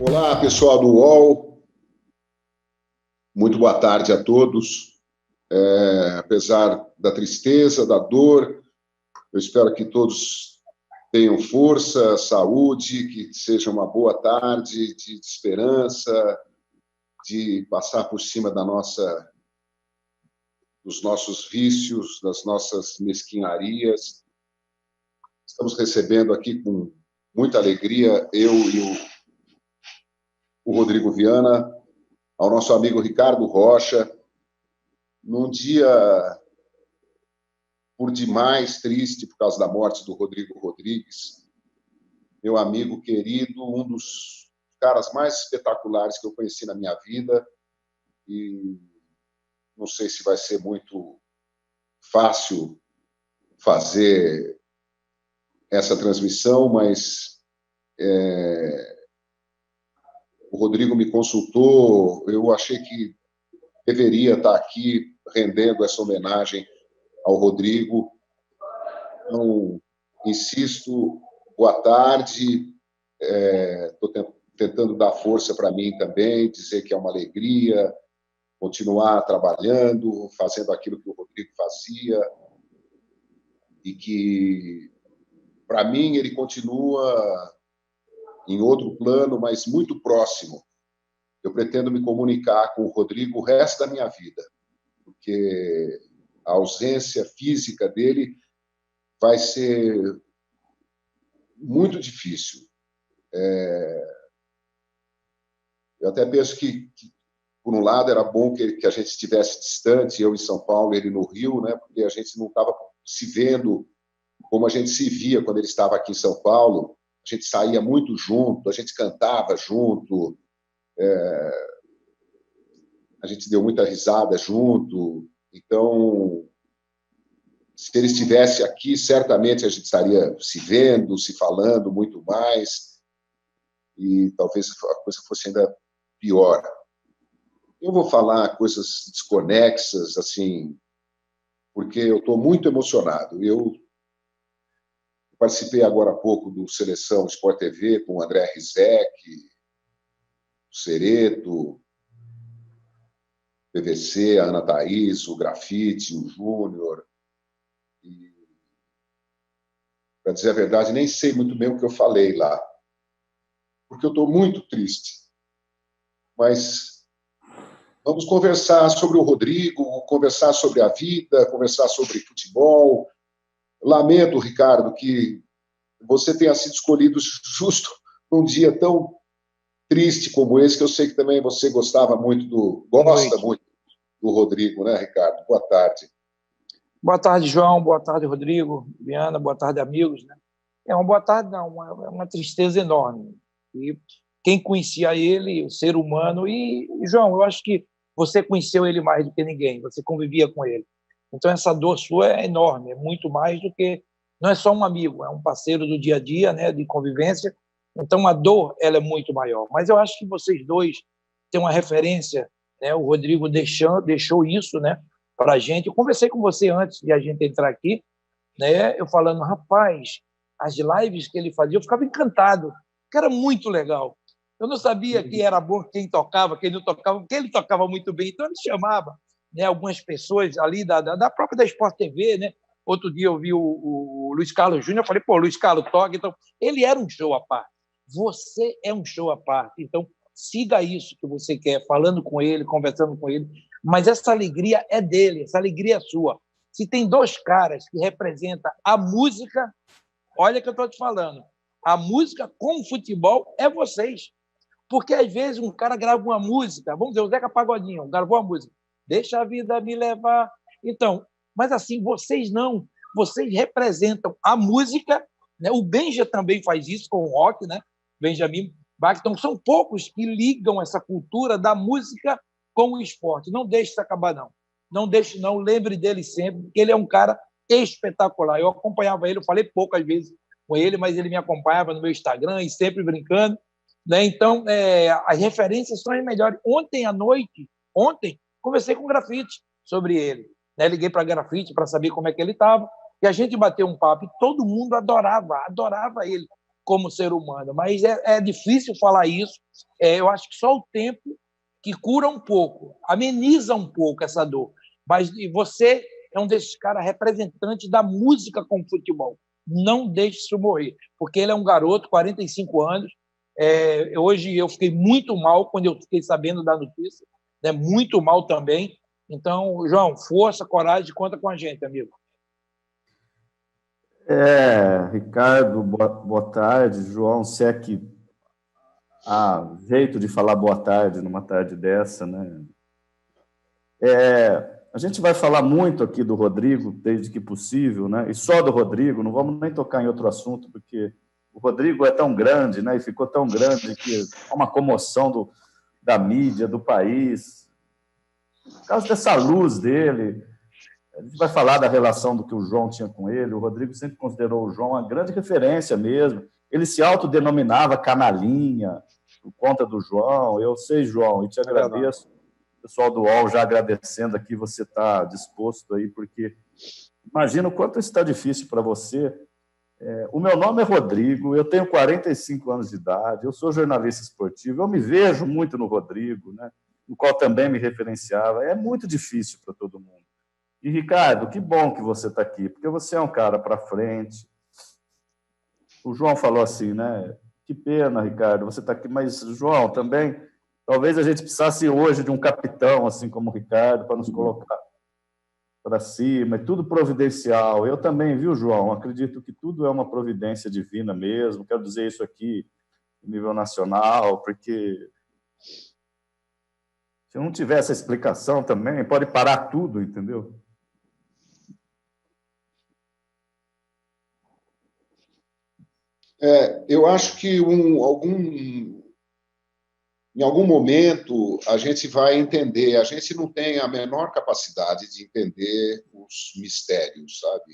Olá, pessoal do UOL. Muito boa tarde a todos. Apesar da tristeza, da dor, eu espero que todos tenham força, saúde, que seja uma boa tarde de esperança, de passar por cima dos nossos vícios, das nossas mesquinharias. Estamos recebendo aqui com muita alegria, eu e o Rodrigo Viana, ao nosso amigo Ricardo Rocha, num dia por demais triste por causa da morte do Rodrigo Rodrigues, meu amigo querido, um dos caras mais espetaculares que eu conheci na minha vida, e não sei se vai ser muito fácil fazer essa transmissão, mas o Rodrigo me consultou, eu achei que deveria estar aqui rendendo essa homenagem ao Rodrigo. Então, insisto, boa tarde, estou tentando dar força para mim também, dizer que é uma alegria continuar trabalhando, fazendo aquilo que o Rodrigo fazia, e que, para mim, ele continua em outro plano, mas muito próximo. Eu pretendo me comunicar com o Rodrigo o resto da minha vida, porque a ausência física dele vai ser muito difícil. Eu até penso que, por um lado, era bom que a gente estivesse distante, eu em São Paulo, ele no Rio, né? Porque a gente não estava se vendo como a gente se via quando ele estava aqui em São Paulo. A gente saía muito junto, a gente cantava junto, a gente deu muita risada junto. Então, se ele estivesse aqui, certamente a gente estaria se vendo, se falando muito mais, e talvez a coisa fosse ainda pior. Eu vou falar coisas desconexas, assim, porque eu estou muito emocionado. Eu participei agora há pouco do Seleção Sport TV com o André Rizek, o Cereto, PVC, a Ana Thaís, o Grafite, o Júnior. E, para dizer a verdade, nem sei muito bem o que eu falei lá, porque eu estou muito triste. Mas vamos conversar sobre o Rodrigo, conversar sobre a vida, conversar sobre futebol. Lamento, Ricardo, que você tenha sido escolhido justo num dia tão triste como esse, que eu sei que também você gosta muito do Rodrigo, né, Ricardo? Boa tarde. Boa tarde, João. Boa tarde, Rodrigo, Viana. Boa tarde, amigos. Né? Uma boa tarde, não, uma tristeza enorme. E quem conhecia ele, o ser humano, e João, eu acho que você conheceu ele mais do que ninguém, você convivia com ele. Então, essa dor sua é enorme, é muito mais do que... Não é só um amigo, é um parceiro do dia a dia, né, de convivência. Então, a dor ela é muito maior. Mas eu acho que vocês dois têm uma referência, né? O Rodrigo deixou isso, né, para a gente. Eu conversei com você antes de a gente entrar aqui, né, eu falando, rapaz, as lives que ele fazia, eu ficava encantado, que era muito legal. Eu não sabia que era bom quem tocava, quem não tocava, porque ele tocava muito bem. Então, ele chamava, né, algumas pessoas ali da própria da Sport TV, né? Outro dia eu vi o Luiz Carlos Júnior, eu falei, pô, Luiz Carlos toca. Então, ele era um show à parte. Você é um show à parte. Então, siga isso que você quer, falando com ele, conversando com ele. Mas essa alegria é dele, essa alegria é sua. Se tem dois caras que representam a música, olha que eu estou te falando, a música com o futebol é vocês. Porque, às vezes, um cara grava uma música, vamos dizer, o Zeca Pagodinho gravou uma música, deixa a vida me levar. Então, mas assim, vocês não, vocês representam a música, né? O Benja também faz isso com o rock, né? Benjamin Bach. Então, são poucos que ligam essa cultura da música com o esporte. Não deixe isso acabar, não. Não deixe, não. Lembre dele sempre, porque ele é um cara espetacular. Eu acompanhava ele, eu falei poucas vezes com ele, mas ele me acompanhava no meu Instagram e sempre brincando. Né? Então, as referências são as melhores. Ontem à noite, conversei com o Grafite sobre ele. Né? Liguei para Grafite para saber como é que ele estava, e a gente bateu um papo, e todo mundo adorava ele. como ser humano, mas é difícil falar isso. Eu acho que só o tempo que cura um pouco, ameniza um pouco essa dor. Mas você é um desses caras representantes da música com o futebol. Não deixe isso morrer, porque ele é um garoto, 45 anos. Hoje eu fiquei muito mal quando eu fiquei sabendo da notícia, né? Muito mal também. Então, João, força, coragem, conta com a gente, amigo. Ricardo, boa tarde. João, se é que há jeito de falar boa tarde numa tarde dessa, né? A gente vai falar muito aqui do Rodrigo, desde que possível, né? E só do Rodrigo, não vamos nem tocar em outro assunto, porque o Rodrigo é tão grande, né? E ficou tão grande que é uma comoção da mídia, do país. Por causa dessa luz dele, a gente vai falar da relação do que o João tinha com ele. O Rodrigo sempre considerou o João uma grande referência mesmo. Ele se autodenominava canalinha, por conta do João. Eu sei, João, e te agradeço. O pessoal do UOL já agradecendo aqui você estar disposto aí, porque imagino o quanto isso está difícil para você. O meu nome é Rodrigo, eu tenho 45 anos de idade, eu sou jornalista esportivo, eu me vejo muito no Rodrigo, né, no qual também me referenciava. É muito difícil para todo mundo. E, Ricardo, que bom que você está aqui, porque você é um cara para frente. O João falou assim, né? Que pena, Ricardo, você está aqui, mas, João, também, talvez a gente precisasse hoje de um capitão, assim como o Ricardo, para nos colocar para cima, é tudo providencial. Eu também, viu, João? Acredito que tudo é uma providência divina mesmo, quero dizer isso aqui em nível nacional, porque se não tiver essa explicação também, pode parar tudo, entendeu? Eu acho que em algum momento a gente vai entender. A gente não tem a menor capacidade de entender os mistérios, sabe?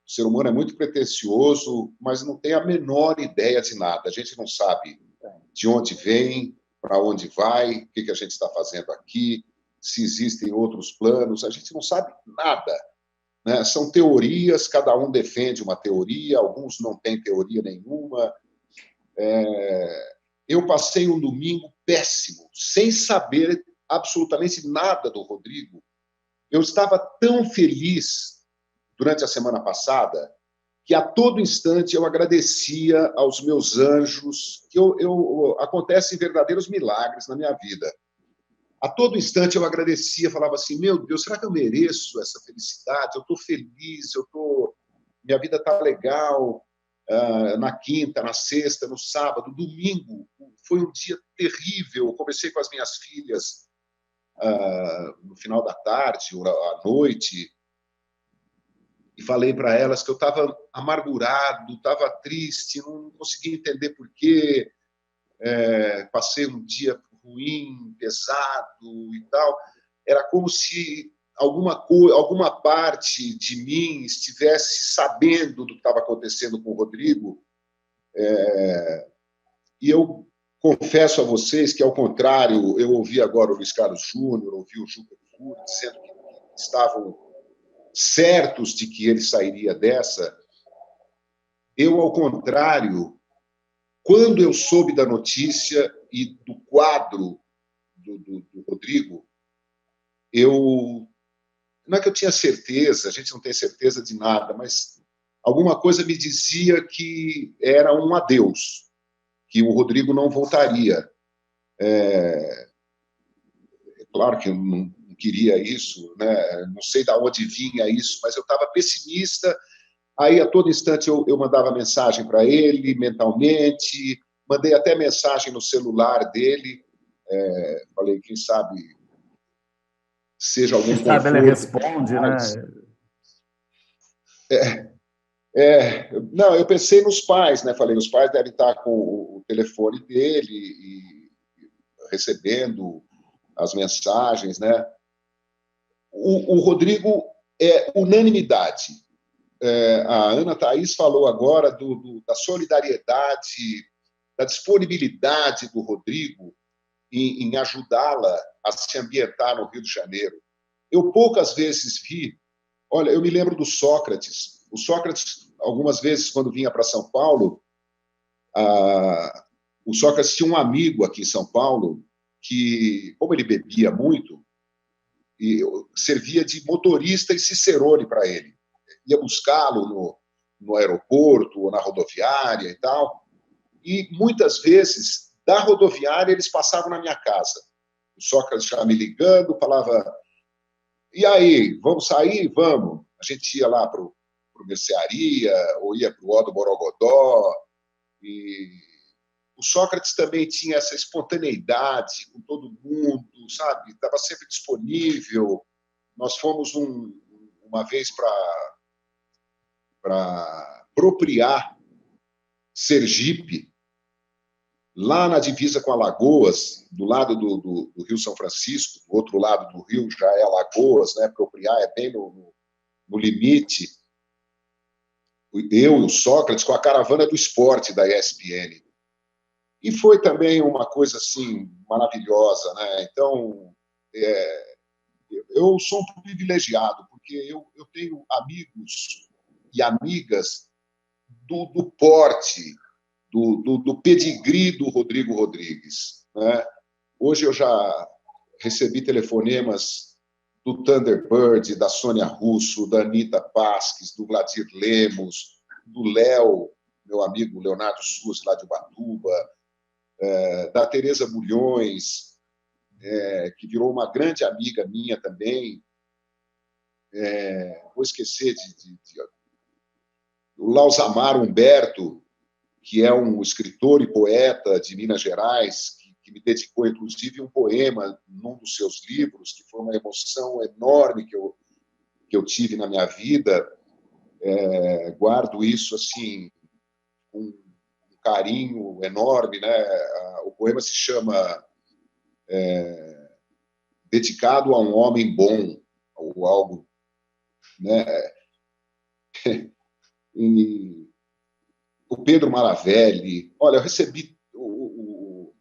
O ser humano é muito pretensioso, mas não tem a menor ideia de nada. A gente não sabe de onde vem, para onde vai, o que a gente está fazendo aqui, se existem outros planos. A gente não sabe nada. Né? São teorias, cada um defende uma teoria, alguns não têm teoria nenhuma. Eu passei um domingo péssimo, sem saber absolutamente nada do Rodrigo. Eu estava tão feliz durante a semana passada que a todo instante eu agradecia aos meus anjos, que acontecem verdadeiros milagres na minha vida. A todo instante eu agradecia, falava assim, meu Deus, será que eu mereço essa felicidade? Eu estou feliz, minha vida está legal. Na quinta, na sexta, no sábado, domingo, foi um dia terrível. Eu conversei com as minhas filhas no final da tarde, ou à noite, e falei para elas que eu estava amargurado, estava triste, não conseguia entender por quê. Passei um dia ruim, pesado e tal. Era como se alguma parte de mim estivesse sabendo do que estava acontecendo com o Rodrigo. E eu confesso a vocês que, ao contrário, eu ouvi agora o Luiz Carlos Júnior, ouvi o Juca Kfouri dizendo que estavam certos de que ele sairia dessa. Eu, ao contrário, quando eu soube da notícia e do quadro do Rodrigo, não é que eu tinha certeza, a gente não tem certeza de nada, mas alguma coisa me dizia que era um adeus, que o Rodrigo não voltaria. Claro que eu não queria isso, né? Não sei de onde vinha isso, mas eu estava pessimista. Aí, a todo instante, eu mandava mensagem para ele, mentalmente, mandei até mensagem no celular dele, falei, quem sabe seja algum conforto. Sabe, ele responde, né? Não, eu pensei nos pais, né? Falei, os pais devem estar com o telefone dele e recebendo as mensagens, né? O Rodrigo é unanimidade. A Ana Thaís falou agora da solidariedade, da disponibilidade do Rodrigo em ajudá-la a se ambientar no Rio de Janeiro. Eu poucas vezes vi. Olha, eu me lembro do Sócrates. O Sócrates, algumas vezes, quando vinha para São Paulo, O Sócrates tinha um amigo aqui em São Paulo que, como ele bebia muito, servia de motorista e cicerone para ele. Ia buscá-lo no aeroporto ou na rodoviária e tal. E muitas vezes, da rodoviária, eles passavam na minha casa. O Sócrates já me ligando, falava: e aí, vamos sair? Vamos. A gente ia lá para o Mercearia, ou ia para o Ó do Borogodó. E o Sócrates também tinha essa espontaneidade com todo mundo, sabe? Estava sempre disponível. Nós fomos uma vez para apropriar Sergipe, lá na divisa com Alagoas, do lado do Rio São Francisco, do outro lado do rio já é Alagoas, né? Apropriar é bem no limite. Eu e o Sócrates com a caravana do esporte da ESPN. E foi também uma coisa assim maravilhosa, né? Então, eu sou um privilegiado, porque eu tenho amigos e amigas do porte, do pedigree do Rodrigo Rodrigues, né? Hoje eu já recebi telefonemas do Thunderbird, da Sônia Russo, da Anitta Pasques, do Vladir Lemos, do Léo, meu amigo Leonardo Suas, lá de Ubatuba, da Tereza Bulhões, que virou uma grande amiga minha também. Vou esquecer o Lausamar Humberto, que é um escritor e poeta de Minas Gerais, que me dedicou, inclusive, um poema num dos seus livros, que foi uma emoção enorme que eu tive na minha vida. Guardo isso assim com um carinho enorme, né? O poema se chama Dedicado a um Homem Bom, ou algo, né? E o Pedro Maravelli, olha, eu recebi o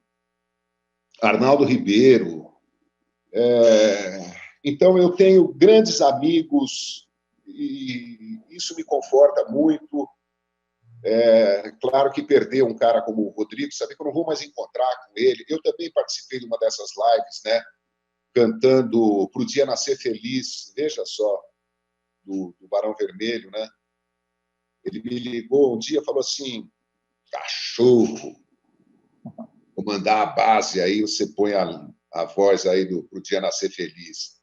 Arnaldo Ribeiro. Então, eu tenho grandes amigos e isso me conforta muito. Claro que perder um cara como o Rodrigo, saber que eu não vou mais encontrar com ele. Eu também participei de uma dessas lives, né? Cantando Pro Dia Nascer Feliz, veja só, do Barão Vermelho, né? Ele me ligou um dia e falou assim: cachorro, vou mandar a base aí, você põe a voz aí Pro Dia Nascer Feliz.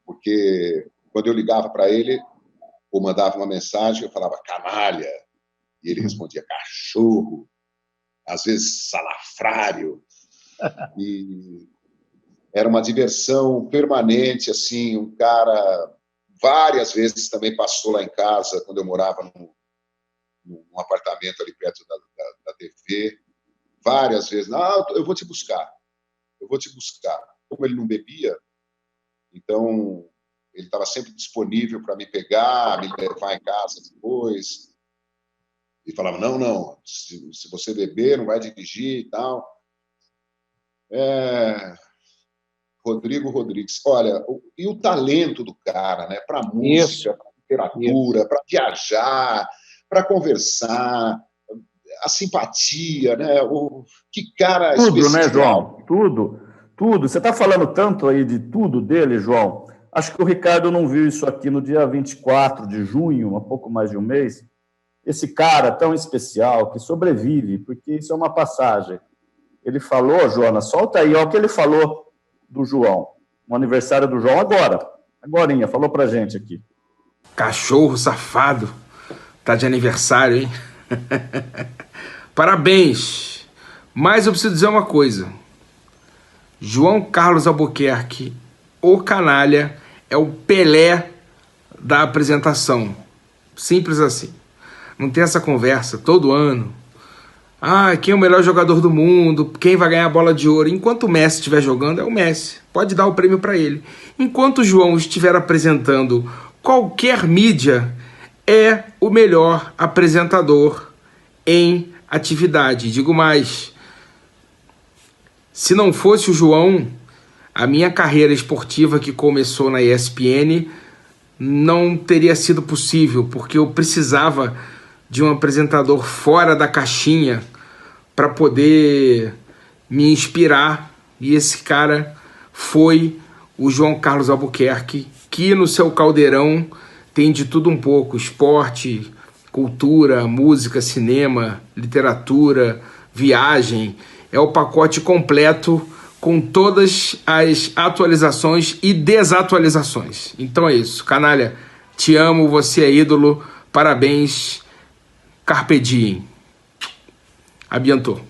Porque quando eu ligava para ele, ou mandava uma mensagem, eu falava canalha, e ele respondia cachorro, às vezes salafrário. E era uma diversão permanente, assim, um cara várias vezes também passou lá em casa, quando eu morava num apartamento ali perto da TV, várias vezes. Eu vou te buscar. Como ele não bebia, então ele estava sempre disponível para me pegar, me levar em casa depois. E falava, não, se você beber, não vai dirigir e tal. Rodrigo Rodrigues. Olha, e o talento do cara, né? Para música, para literatura, para viajar, para conversar, a simpatia, né? Que cara tudo, especial. Né, João? Tudo. Você está falando tanto aí de tudo dele, João. Acho que o Ricardo não viu isso aqui no dia 24 de junho, há pouco mais de um mês. Esse cara tão especial, que sobrevive, porque isso é uma passagem. Ele falou, Jonas, solta aí, olha o que ele falou do João, no aniversário do João agorinha, falou pra gente aqui. Cachorro safado, tá de aniversário, hein? Parabéns, mas eu preciso dizer uma coisa, João Carlos Albuquerque, o canalha, é o Pelé da apresentação, simples assim, não tem essa conversa todo ano. Quem é o melhor jogador do mundo? Quem vai ganhar a bola de ouro? Enquanto o Messi estiver jogando, é o Messi. Pode dar o prêmio para ele. Enquanto o João estiver apresentando qualquer mídia, é o melhor apresentador em atividade. Digo mais, se não fosse o João, a minha carreira esportiva que começou na ESPN não teria sido possível, porque eu precisava de um apresentador fora da caixinha para poder me inspirar, e esse cara foi o João Carlos Albuquerque, que no seu caldeirão tem de tudo um pouco: esporte, cultura, música, cinema, literatura, viagem. É o pacote completo com todas as atualizações e desatualizações. Então é isso, canalha, te amo, você é ídolo, parabéns, carpe diem. Abiantou.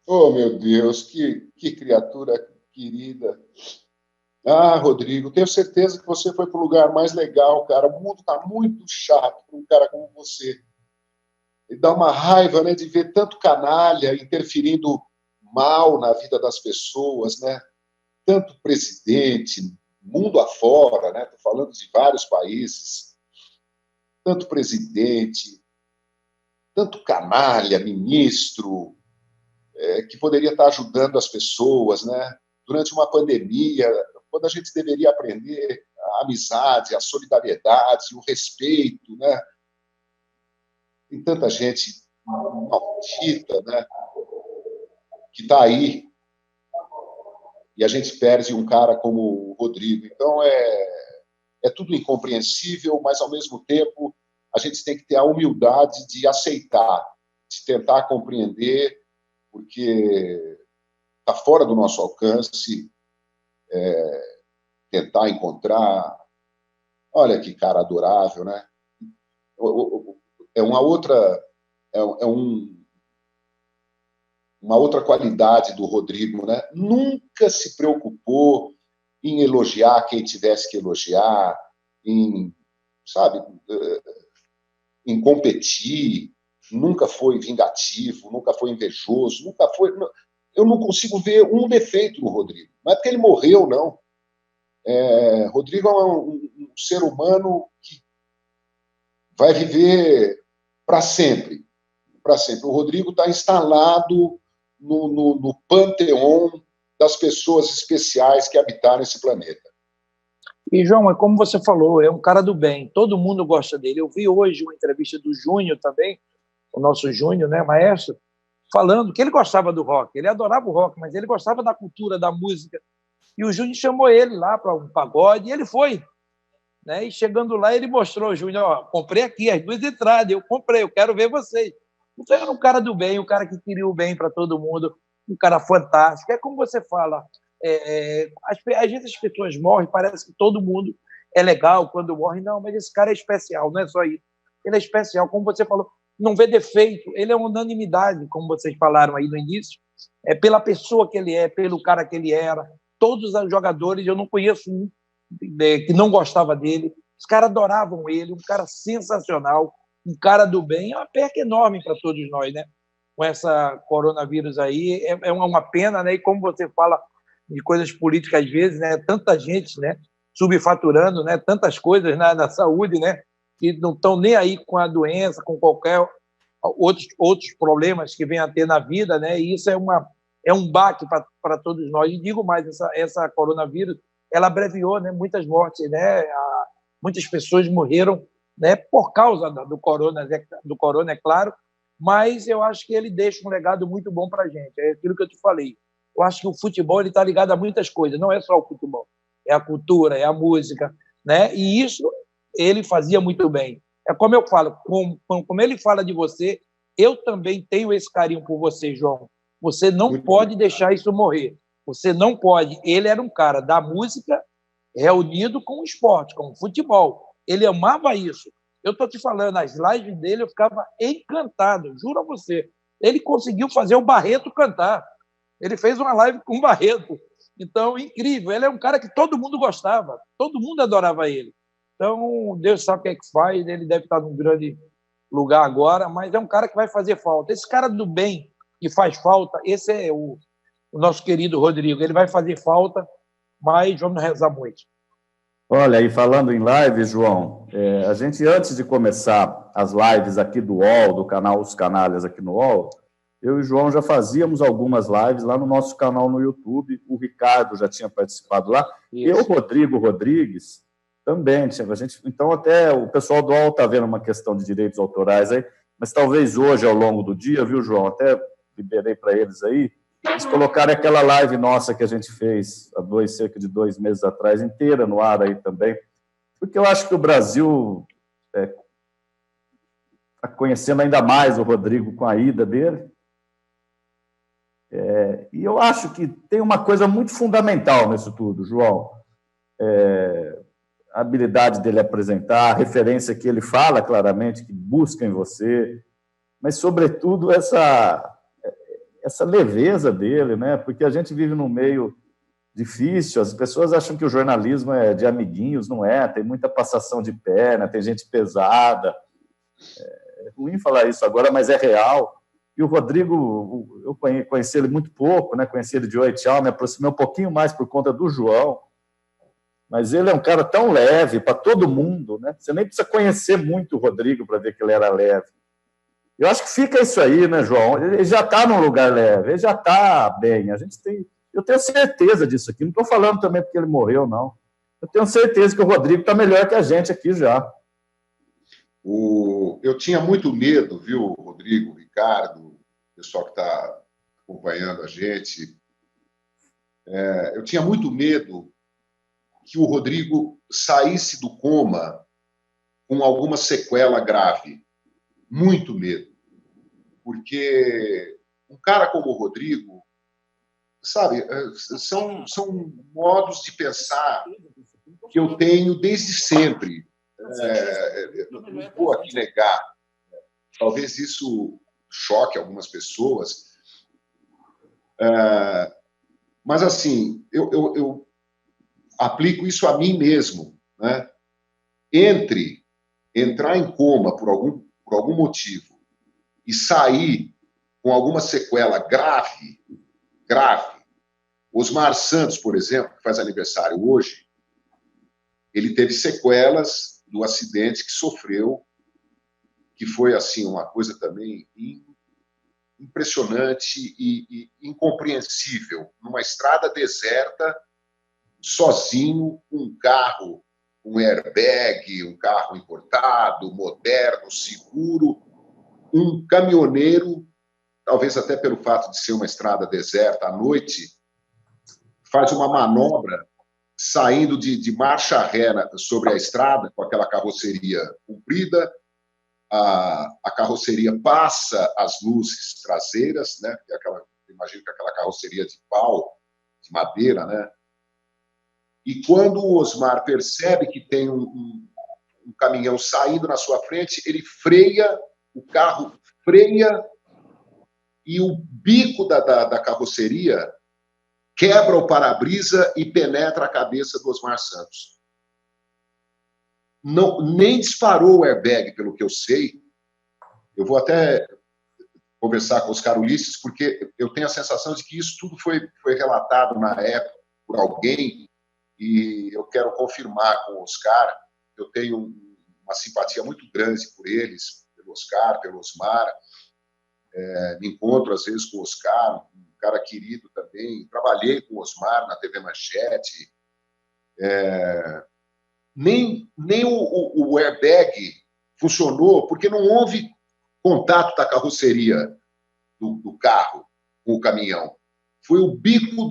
Oh, meu Deus, que criatura querida. Ah, Rodrigo, tenho certeza que você foi para o lugar mais legal, cara. O mundo está muito chato para um cara como você. E dá uma raiva, né, de ver tanto canalha interferindo mal na vida das pessoas, né? Tanto presidente, mundo afora, né? Estou falando de vários países. Tanto presidente, tanto canalha, ministro, que poderia estar ajudando as pessoas, né? Durante uma pandemia, quando a gente deveria aprender a amizade, a solidariedade, o respeito, né? Tem tanta gente maldita, né? Que está aí, e a gente perde um cara como o Rodrigo. Então, é tudo incompreensível, mas, ao mesmo tempo, a gente tem que ter a humildade de aceitar, de tentar compreender, porque está fora do nosso alcance, tentar encontrar. Olha que cara adorável, né? É uma outra, uma outra qualidade do Rodrigo, né? Nunca se preocupou em elogiar quem tivesse que elogiar, sabe, em competir. Nunca foi vingativo, nunca foi invejoso, nunca foi. Eu não consigo ver um defeito no Rodrigo. Não é porque ele morreu, não. Rodrigo é um ser humano que vai viver para sempre. Para sempre. O Rodrigo está instalado no panteão das pessoas especiais que habitaram esse planeta. E, João, é como você falou, é um cara do bem, todo mundo gosta dele. Eu vi hoje uma entrevista do Júnior também, o nosso Júnior, né, maestro, falando que ele gostava do rock, ele adorava o rock, mas ele gostava da cultura, da música. E o Júnior chamou ele lá para um pagode, e ele foi. Né? E chegando lá, ele mostrou, Júnior, ó, comprei aqui as 2 entradas, eu comprei, eu quero ver vocês. Então, era um cara do bem, um cara que queria o bem para todo mundo, um cara fantástico. É como você fala, às vezes as pessoas morrem, parece que todo mundo é legal quando morre. Não, mas esse cara é especial, não é só isso. Ele é especial, como você falou, não vê defeito, ele é uma unanimidade, como vocês falaram aí no início, pela pessoa que ele é, pelo cara que ele era. Todos os jogadores, eu não conheço um que não gostava dele, os caras adoravam ele, um cara sensacional, um cara do bem. É uma perca enorme para todos nós, né? Com essa coronavírus aí, é uma pena, né? E como você fala de coisas políticas às vezes, né? Tanta gente, né? Subfaturando, né? Tantas coisas na saúde, né? Que não estão nem aí com a doença, com qualquer outros problemas que venha a ter na vida, né? E isso é um baque para todos nós. E digo mais, essa coronavírus, ela abreviou, né, muitas mortes, né? Muitas pessoas morreram, né, por causa do corona, é claro, mas eu acho que ele deixa um legado muito bom para a gente. É aquilo que eu te falei. Eu acho que o futebol está ligado a muitas coisas, não é só o futebol, é a cultura, é a música, né? E isso ele fazia muito bem. É como eu falo, como ele fala de você, eu também tenho esse carinho por você, João. Você não Muito pode bom. deixar isso morrer. Você não pode. Ele era um cara da música reunido com o esporte, com o futebol. Ele amava isso. Eu estou te falando, as lives dele eu ficava encantado, juro a você. Ele conseguiu fazer o Barreto cantar. Ele fez uma live com o Barreto. Então, incrível. Ele é um cara que todo mundo gostava, todo mundo adorava ele. Então, Deus sabe o que é que faz. Ele deve estar num grande lugar agora, mas é um cara que vai fazer falta. Esse cara do bem que faz falta, esse é o nosso querido Rodrigo. Ele vai fazer falta, mas vamos rezar muito. Olha, e falando em live, João, a gente, antes de começar as lives aqui do UOL, do canal Os Canalhas aqui no UOL, eu e o João já fazíamos algumas lives lá no nosso canal no YouTube, o Ricardo já tinha participado lá, e o Rodrigo Rodrigues também. Então, até o pessoal do UOL está vendo uma questão de direitos autorais aí, mas talvez hoje, ao longo do dia, viu, João, até liberei para eles aí, eles colocaram aquela live nossa que a gente fez há cerca de 2 meses atrás, inteira no ar aí também, porque eu acho que o Brasil está conhecendo ainda mais o Rodrigo com a ida dele. E eu acho que tem uma coisa muito fundamental nisso tudo, João. A habilidade dele apresentar, a referência que ele fala claramente, que busca em você, mas, sobretudo, essa leveza dele, né? Porque a gente vive num meio difícil, as pessoas acham que o jornalismo é de amiguinhos, não é? Tem muita passação de perna, tem gente pesada. É ruim falar isso agora, mas é real. E o Rodrigo, eu conheci ele muito pouco, né? Conheci ele de oi, tchau, me aproximei um pouquinho mais por conta do João, mas ele é um cara tão leve para todo mundo, né? Você nem precisa conhecer muito o Rodrigo para ver que ele era leve. Eu acho que fica isso aí, né, João? Ele já está num lugar leve, ele já está bem. Eu tenho certeza disso aqui. Não estou falando também porque ele morreu, não. Eu tenho certeza que o Rodrigo está melhor que a gente aqui já. Eu tinha muito medo, viu, Rodrigo, Ricardo, o pessoal que está acompanhando a gente. Eu tinha muito medo que o Rodrigo saísse do coma com alguma sequela grave. Muito medo. Porque um cara como o Rodrigo, sabe, são modos de pensar que eu tenho desde sempre. Não vou aqui negar. Talvez isso choque algumas pessoas. Mas, assim, eu aplico isso a mim mesmo, né? Entre entrar em coma por algum motivo e sair com alguma sequela grave. Osmar Santos, por exemplo, que faz aniversário hoje, ele teve sequelas do acidente que sofreu, que foi, assim, uma coisa também impressionante e incompreensível, numa estrada deserta, sozinho, com um carro, um airbag, um carro importado, moderno, seguro, um caminhoneiro, talvez até pelo fato de ser uma estrada deserta à noite, faz uma manobra saindo de marcha ré sobre a estrada, com aquela carroceria comprida, a carroceria passa as luzes traseiras, né? Imagino que aquela carroceria de pau, de madeira, né? E quando o Osmar percebe que tem um caminhão saindo na sua frente, ele freia, o carro freia e o bico da carroceria quebra o para-brisa e penetra a cabeça do Osmar Santos. Nem disparou o airbag, pelo que eu sei. Eu vou até conversar com os Ulisses, porque eu tenho a sensação de que isso tudo foi relatado na época por alguém, e eu quero confirmar com o Oscar. Eu tenho uma simpatia muito grande por eles, pelo Oscar, pelo Osmar. Me encontro, às vezes, com o Oscar, um cara querido também. Trabalhei com o Osmar na TV Manchete. Nem o airbag funcionou, porque não houve contato da carroceria do carro com o caminhão. Foi o bico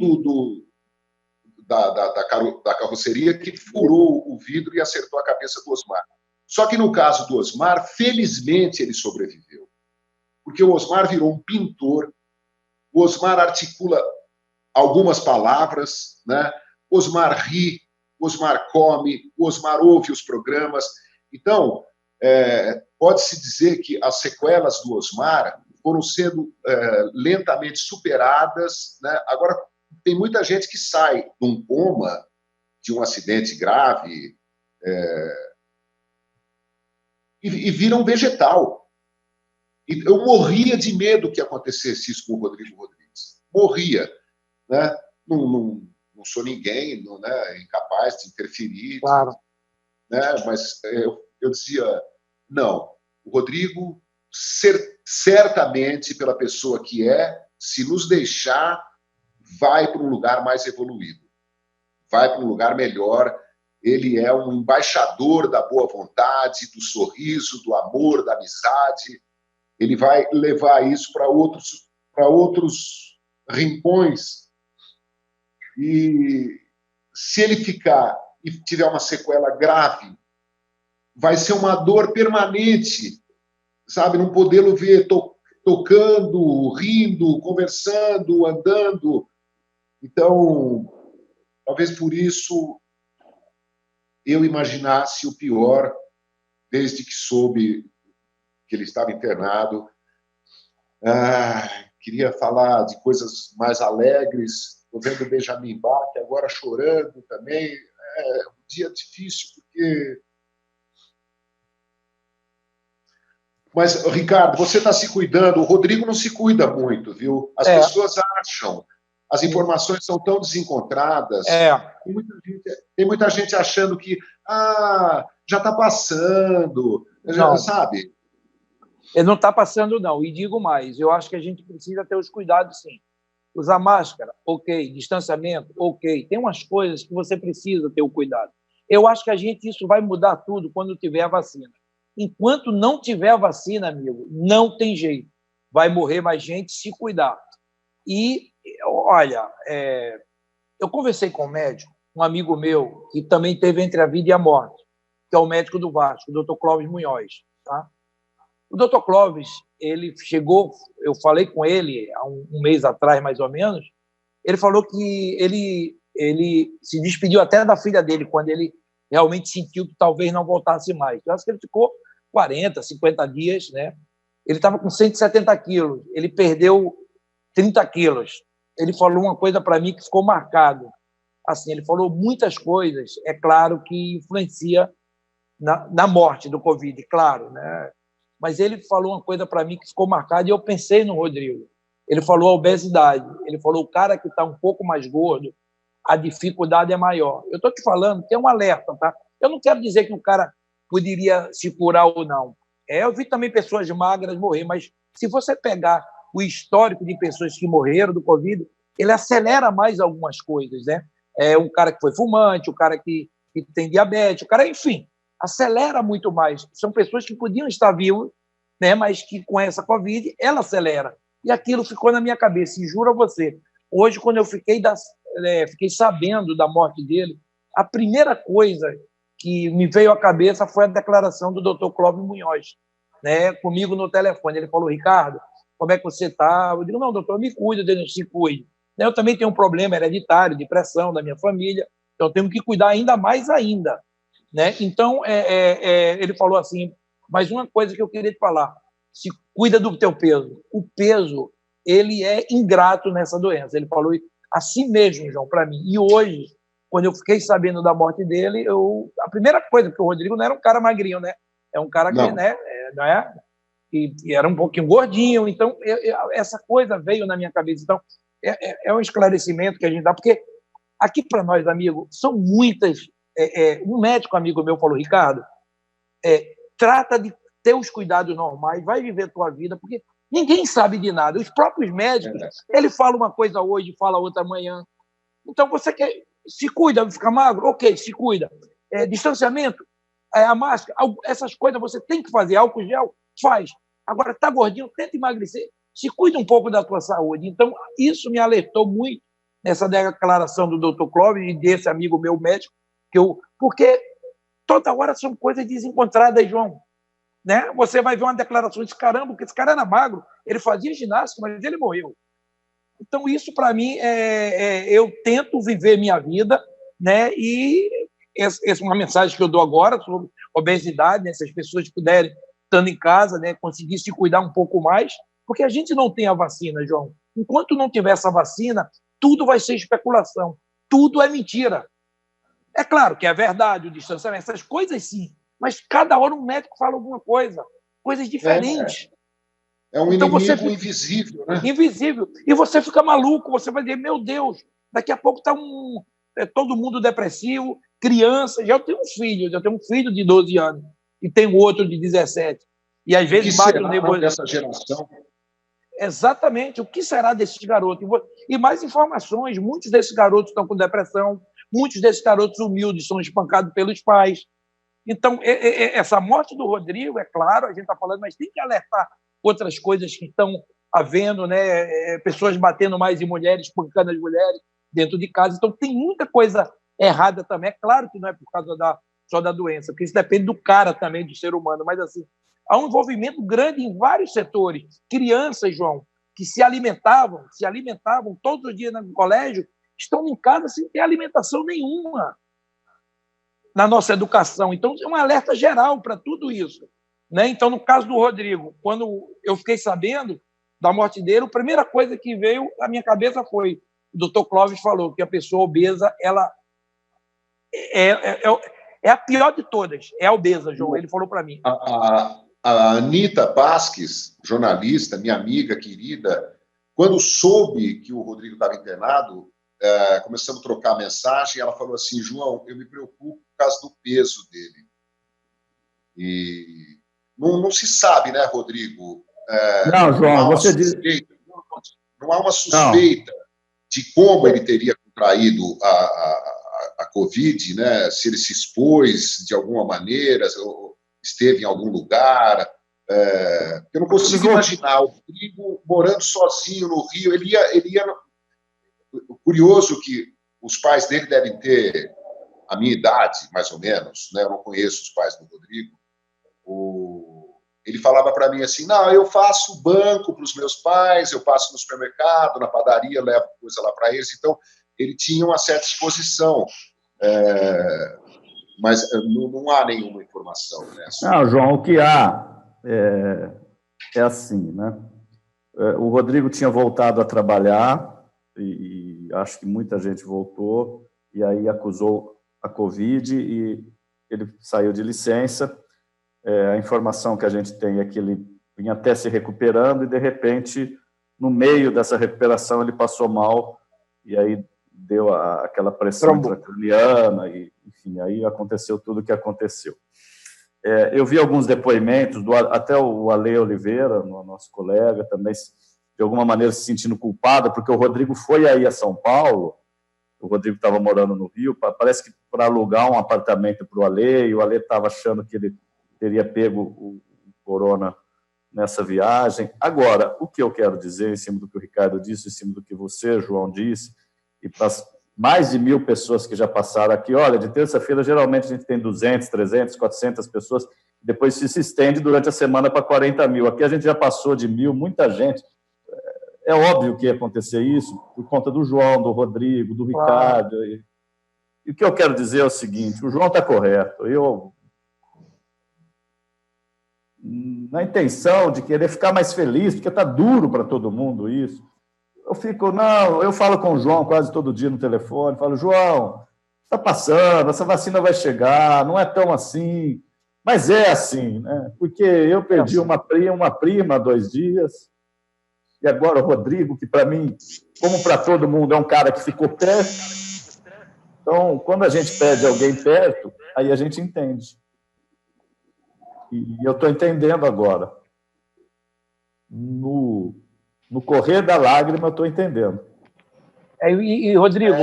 da carroceria que furou o vidro e acertou a cabeça do Osmar. Só que, no caso do Osmar, felizmente ele sobreviveu. Porque o Osmar virou um pintor, o Osmar articula algumas palavras, né? O Osmar ri, o Osmar come, o Osmar ouve os programas. Então, pode-se dizer que as sequelas do Osmar foram sendo lentamente superadas, né? Agora, tem muita gente que sai de um coma, de um acidente grave, e vira um vegetal. E eu morria de medo que acontecesse isso com o Rodrigo Rodrigues. Morria. Né? Não sou ninguém, né? Incapaz de interferir. Claro. Né? Mas eu dizia, não, o Rodrigo, certamente, pela pessoa que se nos deixar, vai para um lugar mais evoluído, vai para um lugar melhor. Ele é um embaixador da boa vontade, do sorriso, do amor, da amizade. Ele vai levar isso para outros para outros rincões, e se ele ficar e tiver uma sequela grave, vai ser uma dor permanente, sabe? Não podê-lo ver tocando, rindo, conversando, andando. Então, talvez por isso eu imaginasse o pior desde que soube que ele estava internado. Queria falar de coisas mais alegres. Estou vendo o Benjamin Bach agora chorando também. É um dia difícil, porque... Mas, Ricardo, você está se cuidando. O Rodrigo não se cuida muito, viu? As pessoas acham. As informações são tão desencontradas. Tem muita gente achando que já está passando, já, sabe? Ele não está passando, não. E digo mais, eu acho que a gente precisa ter os cuidados, sim. Usar máscara, ok. Distanciamento, ok. Tem umas coisas que você precisa ter o cuidado. Eu acho que isso vai mudar tudo quando tiver a vacina. Enquanto não tiver a vacina, amigo, não tem jeito. Vai morrer mais gente se cuidar. E, olha, eu conversei com um médico, um amigo meu, que também teve entre a vida e a morte, que é o médico do Vasco, o Dr. Clóvis Munhoz. Tá? O Dr. Clóvis, ele chegou, eu falei com ele há um mês atrás, mais ou menos, ele falou que ele se despediu até da filha dele, quando ele realmente sentiu que talvez não voltasse mais. Eu acho que ele ficou 40, 50 dias, né? Ele estava com 170 quilos, ele perdeu 30 quilos. Ele falou uma coisa para mim que ficou marcado. Assim, ele falou muitas coisas, é claro que influencia na morte do Covid, claro, né? Mas ele falou uma coisa para mim que ficou marcada e eu pensei no Rodrigo. Ele falou a obesidade, ele falou o cara que está um pouco mais gordo, a dificuldade é maior. Eu estou te falando, tem um alerta, tá? Eu não quero dizer que o cara poderia se curar ou não. Eu vi também pessoas magras morrer, mas se você pegar o histórico de pessoas que morreram do Covid, ele acelera mais algumas coisas, né? Um cara que foi fumante, o cara que tem diabetes, o cara, enfim, acelera muito mais. São pessoas que podiam estar vivas, né? Mas que com essa Covid, ela acelera. E aquilo ficou na minha cabeça, e juro a você, hoje, quando eu fiquei sabendo da morte dele, a primeira coisa que me veio à cabeça foi a declaração do Dr. Clóvis Munhoz, né, comigo no telefone. Ele falou: Ricardo, como é que você está? Eu digo: não, doutor, me cuida, Deus se cuide. Eu também tenho um problema hereditário, depressão da minha família, então eu tenho que cuidar ainda mais ainda. Né? Então, ele falou assim, mas uma coisa que eu queria te falar, se cuida do teu peso. O peso, ele é ingrato nessa doença. Ele falou assim mesmo, João, para mim. E hoje, quando eu fiquei sabendo da morte dele, a primeira coisa, porque o Rodrigo não era um cara magrinho, né? É um cara que, né, não é? E era um pouquinho gordinho, então essa coisa veio na minha cabeça. Então, é um esclarecimento que a gente dá, porque aqui para nós, amigo, são muitas... um médico amigo meu falou: Ricardo, trata de ter os cuidados normais, vai viver a tua vida, porque ninguém sabe de nada. Os próprios médicos, ele fala uma coisa hoje, fala outra amanhã. Então, você se cuida, fica magro? Ok, se cuida. Distanciamento, a máscara, essas coisas você tem que fazer. Álcool gel, faz. Agora, tá gordinho, tenta emagrecer. Se cuida um pouco da tua saúde. Então, isso me alertou muito nessa declaração do Dr. Clóvis e desse amigo meu médico, porque toda hora são coisas desencontradas, João. Né? Você vai ver uma declaração de caramba, porque esse cara era magro, ele fazia ginástica, mas ele morreu. Então, isso, para mim, eu tento viver minha vida, né? E essa é uma mensagem que eu dou agora sobre obesidade, né? Se as pessoas puderem, estando em casa, né, conseguir se cuidar um pouco mais, porque a gente não tem a vacina, João. Enquanto não tiver essa vacina, tudo vai ser especulação, tudo é mentira. É claro que é verdade o distanciamento, essas coisas sim, mas cada hora um médico fala alguma coisa, coisas diferentes. É um então inimigo invisível, né? Invisível. E você fica maluco, você vai dizer: meu Deus, daqui a pouco está todo mundo depressivo, criança. Já eu tenho um filho de 12 anos e tenho outro de 17. E às vezes bate o nervoso dessa geração. Exatamente. O que será desses garotos? E mais informações. Muitos desses garotos estão com depressão, muitos desses garotos humildes são espancados pelos pais. Então, essa morte do Rodrigo, é claro, a gente está falando, mas tem que alertar outras coisas que estão havendo, né, pessoas batendo mais em mulheres, espancando as mulheres dentro de casa. Então, tem muita coisa errada também. É claro que não é por causa só da doença, porque isso depende do cara também, do ser humano. Mas, assim, há um envolvimento grande em vários setores. Crianças, João, que se alimentavam todos os dias no colégio, estão em casa sem ter alimentação nenhuma na nossa educação. Então, é um alerta geral para tudo isso, né? Então, no caso do Rodrigo, quando eu fiquei sabendo da morte dele, a primeira coisa que veio à minha cabeça foi: o Dr. Clóvis falou que a pessoa obesa, ela é a pior de todas, é a obesa, João. Ele falou para mim. A Anita Pasques, jornalista, minha amiga querida, quando soube que o Rodrigo estava internado, começamos a trocar mensagem, ela falou assim: João, eu me preocupo por causa do peso dele. E não se sabe, né, Rodrigo? Não, João, você diz... Não há uma suspeita de como ele teria contraído a Covid, né? Se ele se expôs de alguma maneira, ou esteve em algum lugar. Eu não consigo imaginar o Rodrigo morando sozinho no Rio. Ele ia... Curioso que os pais dele devem ter a minha idade, mais ou menos, né? Eu não conheço os pais do Rodrigo. Ele falava para mim assim: não, eu faço banco para os meus pais, eu passo no supermercado, na padaria, levo coisa lá para eles. Então, ele tinha uma certa exposição, mas não há nenhuma informação, né? Não, João, o que há é assim, né? O Rodrigo tinha voltado a trabalhar e acho que muita gente voltou e aí acusou a Covid e ele saiu de licença. A informação que a gente tem é que ele vinha até se recuperando e, de repente, no meio dessa recuperação, ele passou mal e aí deu aquela pressão intracraniana e, enfim, aí aconteceu tudo o que aconteceu. Eu vi alguns depoimentos, até o Ale Oliveira, nosso colega, também, de alguma maneira, se sentindo culpado, porque o Rodrigo foi aí a São Paulo, o Rodrigo estava morando no Rio, parece que para alugar um apartamento para o Ale, e o Ale estava achando que ele teria pego o corona nessa viagem. Agora, o que eu quero dizer, em cima do que o Ricardo disse, em cima do que você, João, disse, e para as mais de 1.000 pessoas que já passaram aqui, olha, de terça-feira, geralmente a gente tem 200, 300, 400 pessoas, depois se estende durante a semana para 40 mil. Aqui a gente já passou de 1.000, muita gente. É óbvio que ia acontecer isso por conta do João, do Rodrigo, do Ricardo. E o que eu quero dizer é o seguinte: o João está correto. Eu, na intenção de querer ficar mais feliz, porque está duro para todo mundo isso, eu falo com o João quase todo dia no telefone, falo: João, está passando, essa vacina vai chegar, não é tão assim, mas é assim, né? Porque eu perdi uma prima há 2 dias, e agora o Rodrigo, que para mim, como para todo mundo, é um cara que ficou perto. Então, quando a gente perde alguém perto, aí a gente entende. E eu estou entendendo agora. No correr da lágrima, eu estou entendendo. E Rodrigo...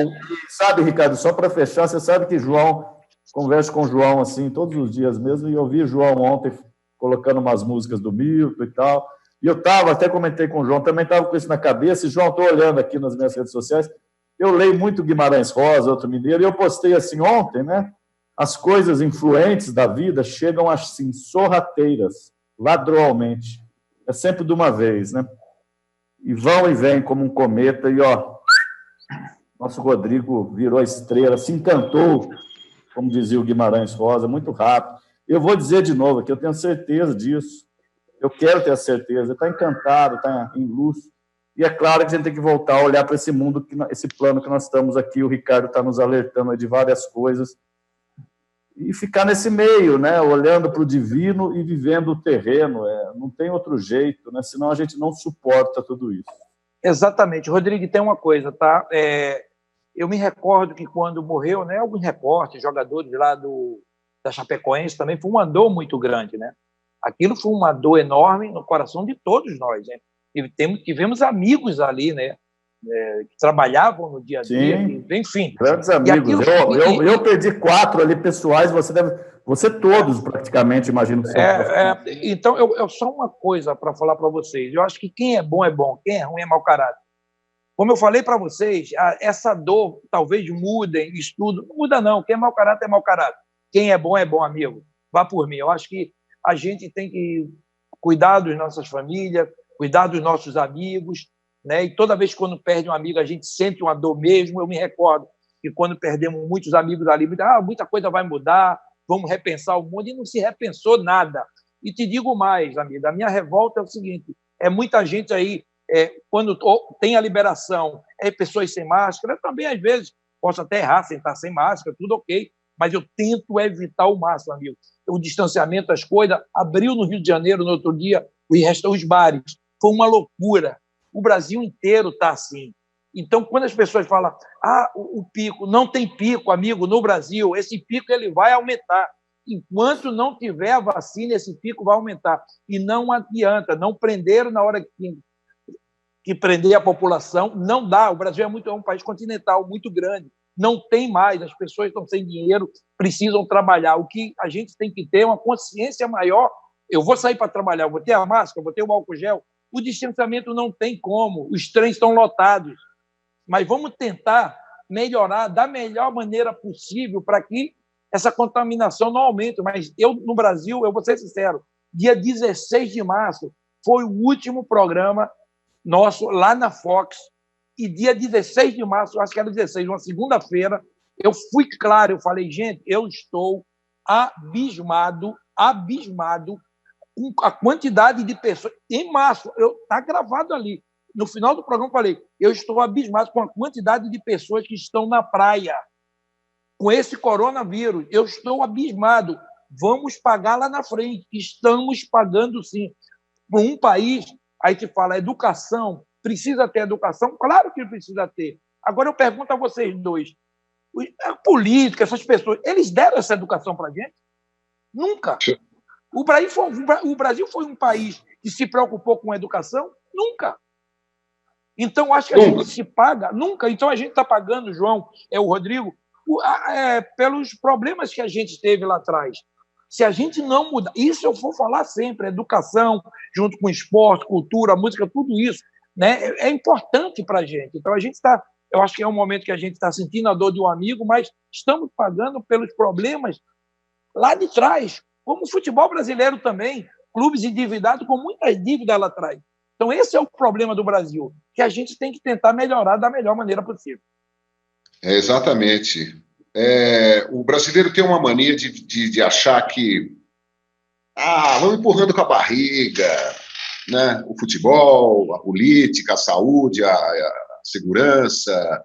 sabe, Ricardo, só para fechar, você sabe que converso com o João assim todos os dias mesmo, e eu vi o João ontem colocando umas músicas do Milton e tal, e eu até comentei com o João, também estava com isso na cabeça, e João, estou olhando aqui nas minhas redes sociais, eu leio muito Guimarães Rosa, outro mineiro, e eu postei assim ontem, né? As coisas influentes da vida chegam assim, sorrateiras, ladroalmente. É sempre de uma vez, né? E vão e vêm como um cometa, e nosso Rodrigo virou estrela, se encantou, como dizia o Guimarães Rosa, muito rápido. Eu vou dizer de novo aqui, eu tenho certeza disso, eu quero ter a certeza, ele está encantado, está em luz, e é claro que a gente tem que voltar a olhar para esse mundo, esse plano que nós estamos aqui, o Ricardo está nos alertando de várias coisas, e ficar nesse meio, né, olhando para o divino e vivendo o terreno, não tem outro jeito, né, senão a gente não suporta tudo isso. Exatamente. Rodrigo, tem uma coisa, tá? Eu me recordo que quando morreu, né, alguns repórteres, jogadores lá da Chapecoense também, foi uma dor muito grande, né? Aquilo foi uma dor enorme no coração de todos nós, né? E tivemos amigos ali, né? que trabalhavam no dia a dia, Sim, enfim. grandes amigos. Eu perdi 4 ali pessoais, você todos praticamente, imagino que são. Então, eu só uma coisa para falar para vocês. Eu acho que quem é bom, quem é ruim é mau caráter. Como eu falei para vocês, essa dor talvez mudem, estudo. Não muda, não. Quem é mau caráter é mau caráter. Quem é bom, amigo. Vá por mim. Eu acho que a gente tem que cuidar das nossas famílias, cuidar dos nossos amigos, né? E toda vez que quando perde um amigo, a gente sente uma dor mesmo. Eu me recordo que quando perdemos muitos amigos ali, muita coisa vai mudar, vamos repensar o mundo, e não se repensou nada. E te digo mais, amigo, a minha revolta é o seguinte, muita gente aí, quando tem a liberação, pessoas sem máscara, eu também, às vezes, posso até errar sem estar sem máscara, tudo ok, mas eu tento evitar o máximo, amigo. O distanciamento, as coisas, abriu no Rio de Janeiro, no outro dia, os bares, foi uma loucura. O Brasil inteiro está assim. Então, quando as pessoas falam, o pico, não tem pico, amigo, no Brasil, esse pico ele vai aumentar. Enquanto não tiver a vacina, esse pico vai aumentar. E não adianta, não prenderam na hora que prender a população, não dá. O Brasil é um país continental, muito grande, não tem mais, as pessoas estão sem dinheiro, precisam trabalhar. O que a gente tem que ter é uma consciência maior. Eu vou sair para trabalhar, vou ter a máscara, vou ter o álcool gel. O distanciamento não tem como, os trens estão lotados. Mas vamos tentar melhorar da melhor maneira possível para que essa contaminação não aumente. Mas no Brasil, eu vou ser sincero, dia 16 de março foi o último programa nosso lá na Fox, e dia 16 de março, acho que era 16, uma segunda-feira, eu fui claro, eu falei, gente, eu estou abismado com a quantidade de pessoas, em março, está gravado ali, no final do programa eu falei, eu estou abismado com a quantidade de pessoas que estão na praia, com esse coronavírus, eu estou abismado, vamos pagar lá na frente, estamos pagando sim, por um país, aí te fala, educação, precisa ter educação? Claro que precisa ter. Agora eu pergunto a vocês dois, a política, essas pessoas, eles deram essa educação para a gente? Nunca. O Brasil foi um país que se preocupou com a educação? Nunca. Então, acho que a gente se paga, nunca. Então, a gente está pagando, João, o Rodrigo, pelos problemas que a gente teve lá atrás. Se a gente não mudar, isso eu vou falar sempre, educação, junto com esporte, cultura, música, tudo isso, né, é importante para a gente. Então, a gente está, eu acho que é um momento que a gente está sentindo a dor de um amigo, mas estamos pagando pelos problemas lá de trás, como o futebol brasileiro também, clubes endividados com muitas dívidas lá atrás. Então, esse é o problema do Brasil, que a gente tem que tentar melhorar da melhor maneira possível. Exatamente. O brasileiro tem uma mania de achar que vamos empurrando com a barriga, né? O futebol, a política, a saúde, a segurança,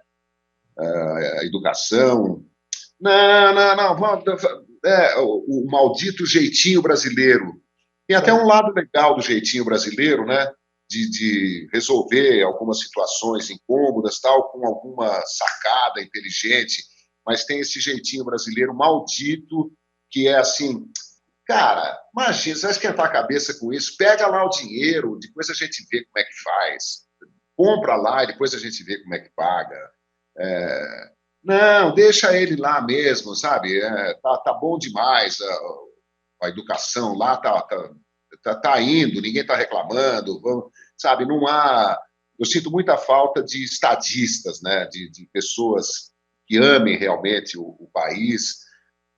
a educação. Não. O maldito jeitinho brasileiro. Tem até um lado legal do jeitinho brasileiro, né? De resolver algumas situações incômodas, tal, com alguma sacada inteligente, mas tem esse jeitinho brasileiro maldito, que é assim, cara, imagina, você vai esquentar a cabeça com isso, pega lá o dinheiro, depois a gente vê como é que faz, compra lá e depois a gente vê como é que paga. Não, deixa ele lá mesmo, sabe? Tá bom demais a educação lá, tá indo, ninguém está reclamando, sabe? Não há. Eu sinto muita falta de estadistas, né? De pessoas que amem realmente o país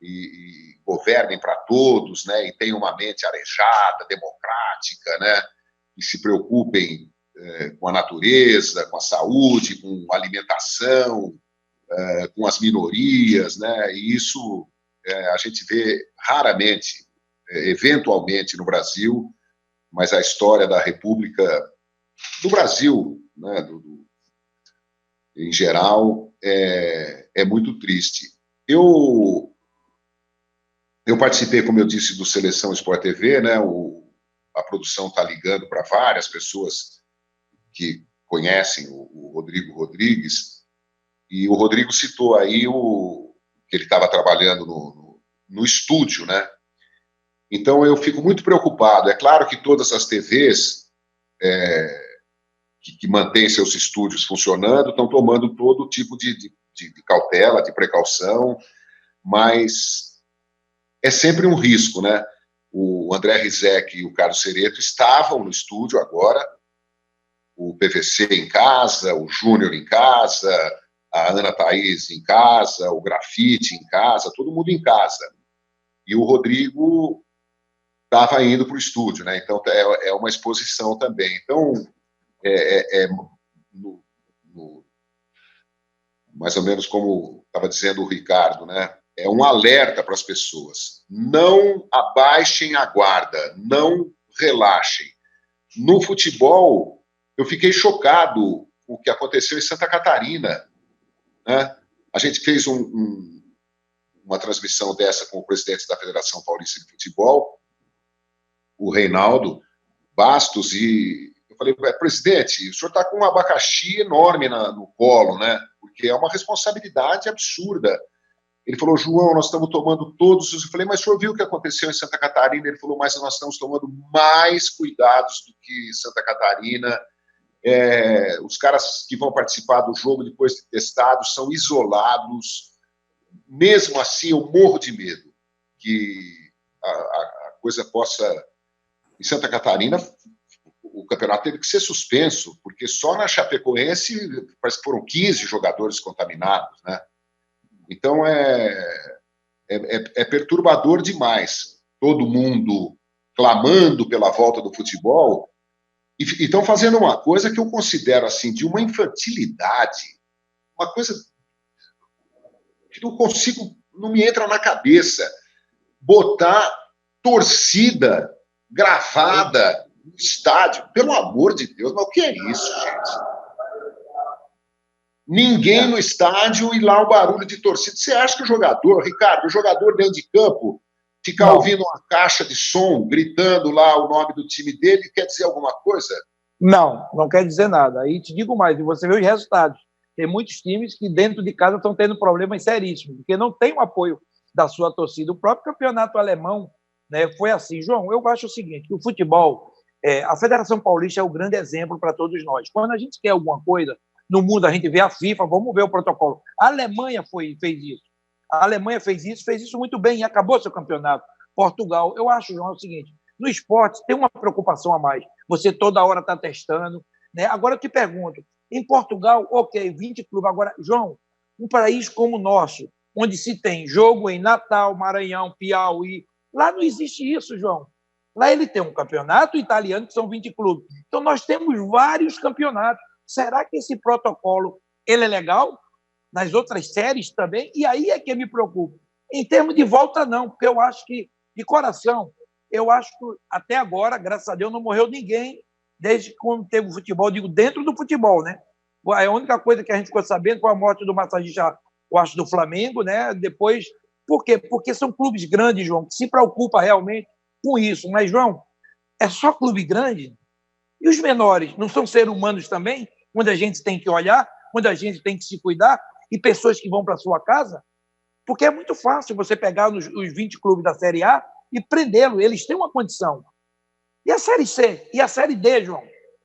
e governem para todos, né? E tenham uma mente arejada, democrática, né? E se preocupem com a natureza, com a saúde, com a alimentação, com as minorias, né? E isso a gente vê raramente, eventualmente no Brasil, mas a história da República do Brasil, né, em geral, é muito triste. Eu participei, como eu disse, do Seleção Sport TV, né? A produção está ligando para várias pessoas que conhecem o Rodrigo Rodrigues, e o Rodrigo citou aí que ele estava trabalhando no estúdio, né? Então, eu fico muito preocupado. É claro que todas as TVs que mantêm seus estúdios funcionando, estão tomando todo tipo de cautela, de precaução, mas é sempre um risco, né? O André Rizek e o Carlos Cereto estavam no estúdio agora, o PVC em casa, o Júnior em casa, a Ana Thaís em casa, o Grafite em casa, todo mundo em casa. E o Rodrigo estava indo para o estúdio, né? Então é uma exposição também. Então, mais ou menos como estava dizendo o Ricardo, né? É um alerta para as pessoas. Não abaixem a guarda, não relaxem. No futebol, eu fiquei chocado com o que aconteceu em Santa Catarina, né? A gente fez uma transmissão dessa com o presidente da Federação Paulista de Futebol, o Reinaldo Bastos, e eu falei, presidente, o senhor está com um abacaxi enorme no colo, né? Porque é uma responsabilidade absurda. Ele falou, João, nós estamos tomando todos os... Eu falei, mas o senhor viu o que aconteceu em Santa Catarina? Ele falou, mas nós estamos tomando mais cuidados do que Santa Catarina. Os caras que vão participar do jogo depois de testados são isolados. Mesmo assim, eu morro de medo que a coisa possa... Em Santa Catarina, o campeonato teve que ser suspenso, porque só na Chapecoense parece que foram 15 jogadores contaminados, né? Então, é perturbador demais. Todo mundo clamando pela volta do futebol e estão fazendo uma coisa que eu considero assim de uma infantilidade, uma coisa que não me entra na cabeça. Botar torcida gravada no estádio, pelo amor de Deus, mas o que é isso, gente? Ninguém no estádio e lá o barulho de torcida. Você acha que o jogador dentro de campo, ficar ouvindo uma caixa de som, gritando lá o nome do time dele, quer dizer alguma coisa? Não quer dizer nada. Aí te digo mais, e você vê os resultados. Tem muitos times que dentro de casa estão tendo problemas seríssimos, porque não tem o apoio da sua torcida. O próprio campeonato alemão, né, foi assim. João, eu acho o seguinte, que o futebol, a Federação Paulista é o grande exemplo para todos nós. Quando a gente quer alguma coisa, no mundo a gente vê a FIFA, vamos ver o protocolo. A Alemanha fez isso. A Alemanha fez isso muito bem e acabou seu campeonato. Portugal, eu acho, João, é o seguinte, no esporte tem uma preocupação a mais. Você toda hora está testando, né? Agora eu te pergunto, em Portugal, ok, 20 clubes. Agora, João, um país como o nosso, onde se tem jogo em Natal, Maranhão, Piauí, lá não existe isso, João. Lá ele tem um campeonato italiano, que são 20 clubes. Então, nós temos vários campeonatos. Será que esse protocolo ele é legal? Nas outras séries também? E aí é que eu me preocupo. Em termos de volta, não, porque eu acho que, de coração, eu acho que até agora, graças a Deus, não morreu ninguém desde quando teve o futebol, digo, dentro do futebol, né? A única coisa que a gente ficou sabendo foi a morte do massagista, eu acho, do Flamengo, né? Depois, por quê? Porque são clubes grandes, João, que se preocupam realmente com isso. Mas, João, é só clube grande? E os menores não são seres humanos também? Onde a gente tem que olhar, onde a gente tem que se cuidar, e pessoas que vão para a sua casa? Porque é muito fácil você pegar os 20 clubes da Série A e prendê-los. Eles têm uma condição. E a Série C? E a Série D, João?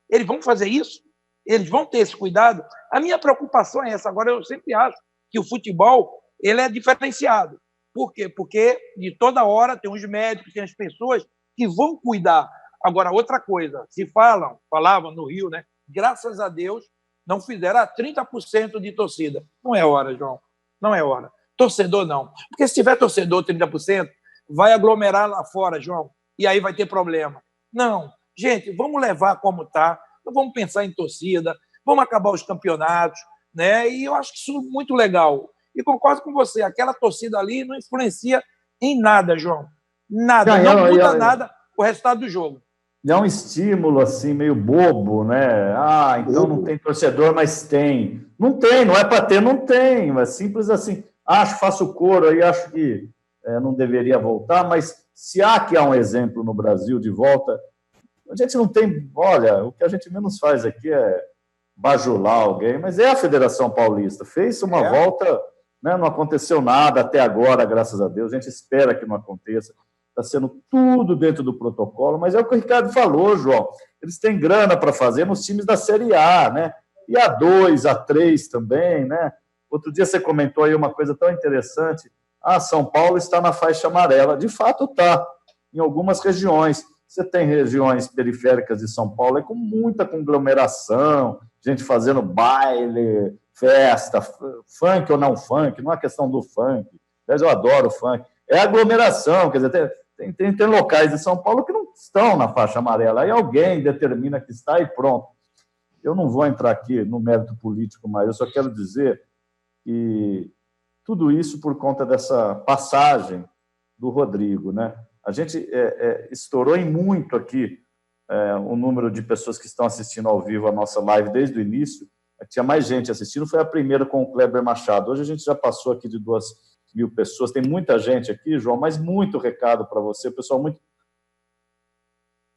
Eles vão fazer isso? Eles vão ter esse cuidado? A minha preocupação é essa. Agora, eu sempre acho que o futebol ele é diferenciado. Por quê? Porque de toda hora tem os médicos, tem as pessoas que vão cuidar. Agora, outra coisa, falavam no Rio, né? Graças a Deus, não fizeram 30% de torcida. Não é hora, João. Não é hora. Torcedor, não. Porque se tiver torcedor 30%, vai aglomerar lá fora, João, e aí vai ter problema. Não. Gente, vamos levar como está, não vamos pensar em torcida, vamos acabar os campeonatos, né? E eu acho que isso é muito legal. E concordo com você, aquela torcida ali não influencia em nada, João. Nada, não muda nada o resultado do jogo. É um estímulo, assim, meio bobo, né? Então não tem torcedor, mas tem. Não tem, não é para ter, não tem. É simples assim. Faço coro aí, acho que não deveria voltar, mas se há um exemplo no Brasil de volta, a gente não tem... Olha, o que a gente menos faz aqui é bajular alguém, mas é a Federação Paulista. Fez uma volta, né? Não aconteceu nada até agora, graças a Deus. A gente espera que não aconteça. está sendo tudo dentro do protocolo, mas é o que o Ricardo falou, João. Eles têm grana para fazer nos times da Série A, né? E A2, A3 também, né? Outro dia você comentou aí uma coisa tão interessante. São Paulo está na faixa amarela. De fato está, em algumas regiões. Você tem regiões periféricas de São Paulo com muita conglomeração, gente fazendo baile, festa, funk ou não funk, não é questão do funk. Aliás, eu adoro funk. É aglomeração, quer dizer, tem locais de São Paulo que não estão na faixa amarela. Aí alguém determina que está e pronto. Eu não vou entrar aqui no mérito político, mas eu só quero dizer que tudo isso por conta dessa passagem do Rodrigo, né? A gente estourou em muito aqui o número de pessoas que estão assistindo ao vivo a nossa live desde o início. Tinha mais gente assistindo, foi a primeira com o Kleber Machado. Hoje a gente já passou aqui de 2.000 pessoas. Tem muita gente aqui, João, mas muito recado para você. O pessoal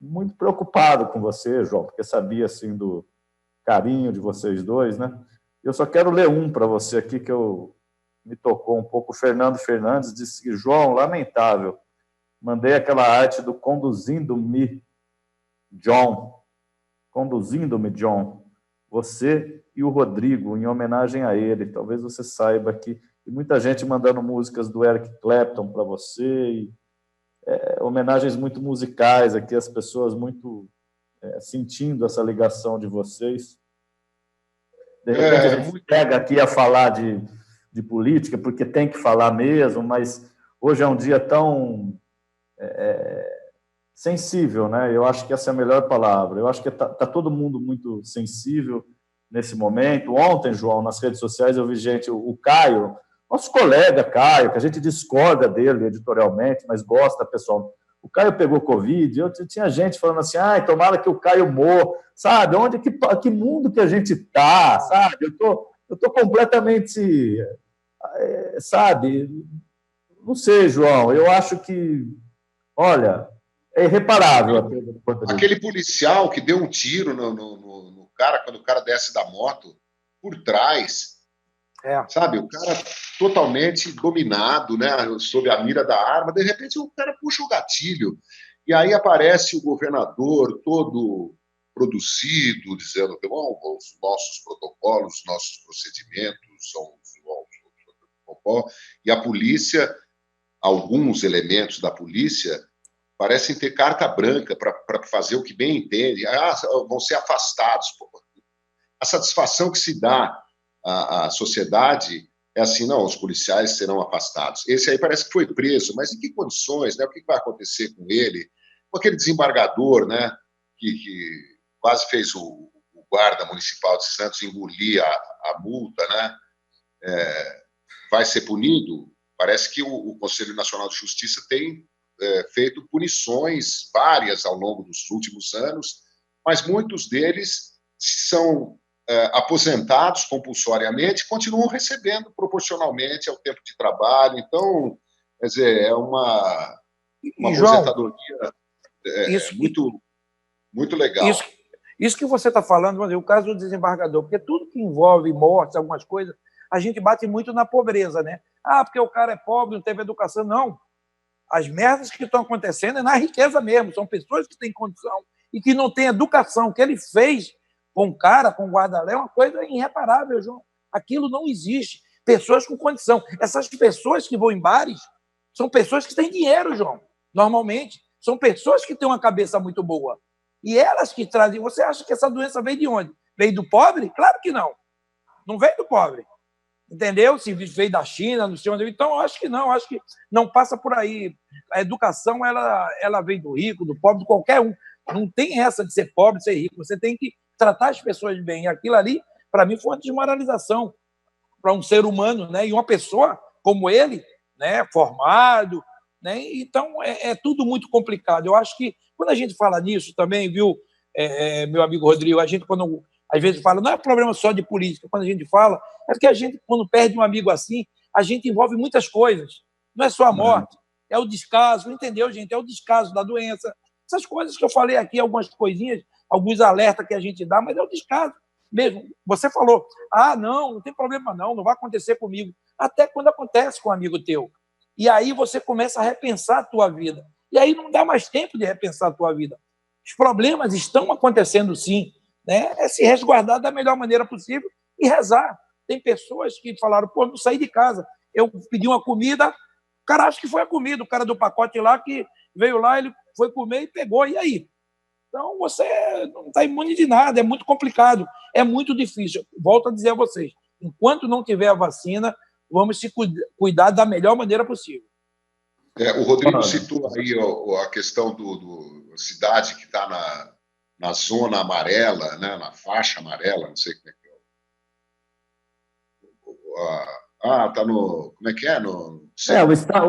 muito preocupado com você, João, porque sabia assim do carinho de vocês dois, né? Eu só quero ler um para você aqui que me tocou um pouco. O Fernando Fernandes disse que, João, lamentável, mandei aquela arte do Conduzindo-me, John. Conduzindo-me, John. Você e o Rodrigo, em homenagem a ele. Talvez você saiba que e muita gente mandando músicas do Eric Clapton para você, e, homenagens muito musicais aqui, as pessoas muito sentindo essa ligação de vocês. De repente a gente pega aqui a falar de política, porque tem que falar mesmo, mas hoje é um dia tão sensível, né? Eu acho que essa é a melhor palavra. Eu acho que tá todo mundo muito sensível nesse momento. Ontem, João, nas redes sociais, eu vi gente, o Caio, nosso colega Caio, que a gente discorda dele editorialmente, mas gosta pessoal. O Caio pegou Covid, tinha gente falando assim, tomara que o Caio morra, sabe? Que mundo que a gente está, sabe? Eu tô completamente, sabe? Não sei, João, eu acho que, olha, é irreparável. Aquele policial que deu um tiro no cara, quando o cara desce da moto, por trás, sabe? O cara totalmente dominado, né? Sob a mira da arma, de repente o cara puxa o gatilho, e aí aparece o governador todo produzido, dizendo que os nossos protocolos, os nossos procedimentos são os e a polícia, alguns elementos da polícia parecem ter carta branca para fazer o que bem entende. Vão ser afastados. A satisfação que se dá à sociedade é assim, não, os policiais serão afastados. Esse aí parece que foi preso, mas em que condições, né? O que vai acontecer com ele? Com aquele desembargador, né, que quase fez o guarda municipal de Santos engolir a multa, né? Vai ser punido? Parece que o Conselho Nacional de Justiça tem feito punições várias ao longo dos últimos anos, mas muitos deles são aposentados compulsoriamente, continuam recebendo proporcionalmente ao tempo de trabalho. Então, quer dizer, é uma aposentadoria muito legal. Isso que você está falando, o caso do desembargador, porque tudo que envolve mortes, algumas coisas, a gente bate muito na pobreza, né? Porque o cara é pobre, não teve educação. Não. As merdas que estão acontecendo é na riqueza mesmo. São pessoas que têm condição e que não têm educação. O que ele fez com o cara, com o guarda-lé, é uma coisa irreparável, João. Aquilo não existe. Pessoas com condição. Essas pessoas que vão em bares são pessoas que têm dinheiro, João. Normalmente. São pessoas que têm uma cabeça muito boa. E elas que trazem... Você acha que essa doença veio de onde? Veio do pobre? Claro que não. Não veio do pobre. Entendeu? Se veio da China, não sei onde. Então, acho que não. Acho que não passa por aí. A educação, ela vem do rico, do pobre, de qualquer um. Não tem essa de ser pobre, de ser rico. Você tem que tratar as pessoas bem. E aquilo ali, para mim, foi uma desmoralização para um ser humano, né? E uma pessoa como ele, né? Formado, né? Então, é tudo muito complicado. Eu acho que, quando a gente fala nisso também, viu, meu amigo Rodrigo, a gente, quando às vezes fala, não é problema só de política, quando a gente fala, é porque a gente, quando perde um amigo assim, a gente envolve muitas coisas. Não é só a morte, é o descaso, entendeu, gente? É o descaso da doença. Essas coisas que eu falei aqui, algumas coisinhas, alguns alertas que a gente dá, mas é o descaso mesmo. Você falou, não tem problema não vai acontecer comigo. Até quando acontece com um amigo teu. E aí você começa a repensar a tua vida. E aí não dá mais tempo de repensar a tua vida. Os problemas estão acontecendo sim, né? É se resguardar da melhor maneira possível e rezar. Tem pessoas que falaram, pô, não saí de casa, eu pedi uma comida, o cara acha que foi a comida, o cara do pacote lá que veio lá, ele foi comer e pegou, e aí? Então, você não está imune de nada, é muito complicado, é muito difícil. Volto a dizer a vocês, enquanto não tiver a vacina, vamos se cuidar da melhor maneira possível. O Rodrigo citou aí a questão do cidade que está na zona amarela, né, na faixa amarela, não sei como é que é. Tá no... Como é que é?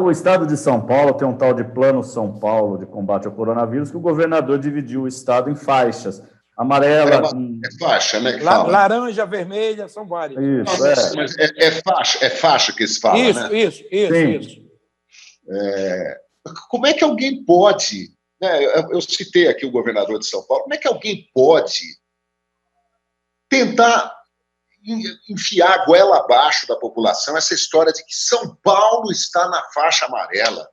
O estado de São Paulo tem um tal de Plano São Paulo de combate ao coronavírus, que o governador dividiu o estado em faixas. Amarela... É faixa, né? Que fala. Laranja, vermelha, são várias. Isso, Mas é faixa que se fala, isso, né? Isso. Como é que alguém pode... Né, eu citei aqui o governador de São Paulo. Como é que alguém pode tentar enfiar a goela abaixo da população essa história de que São Paulo está na faixa amarela?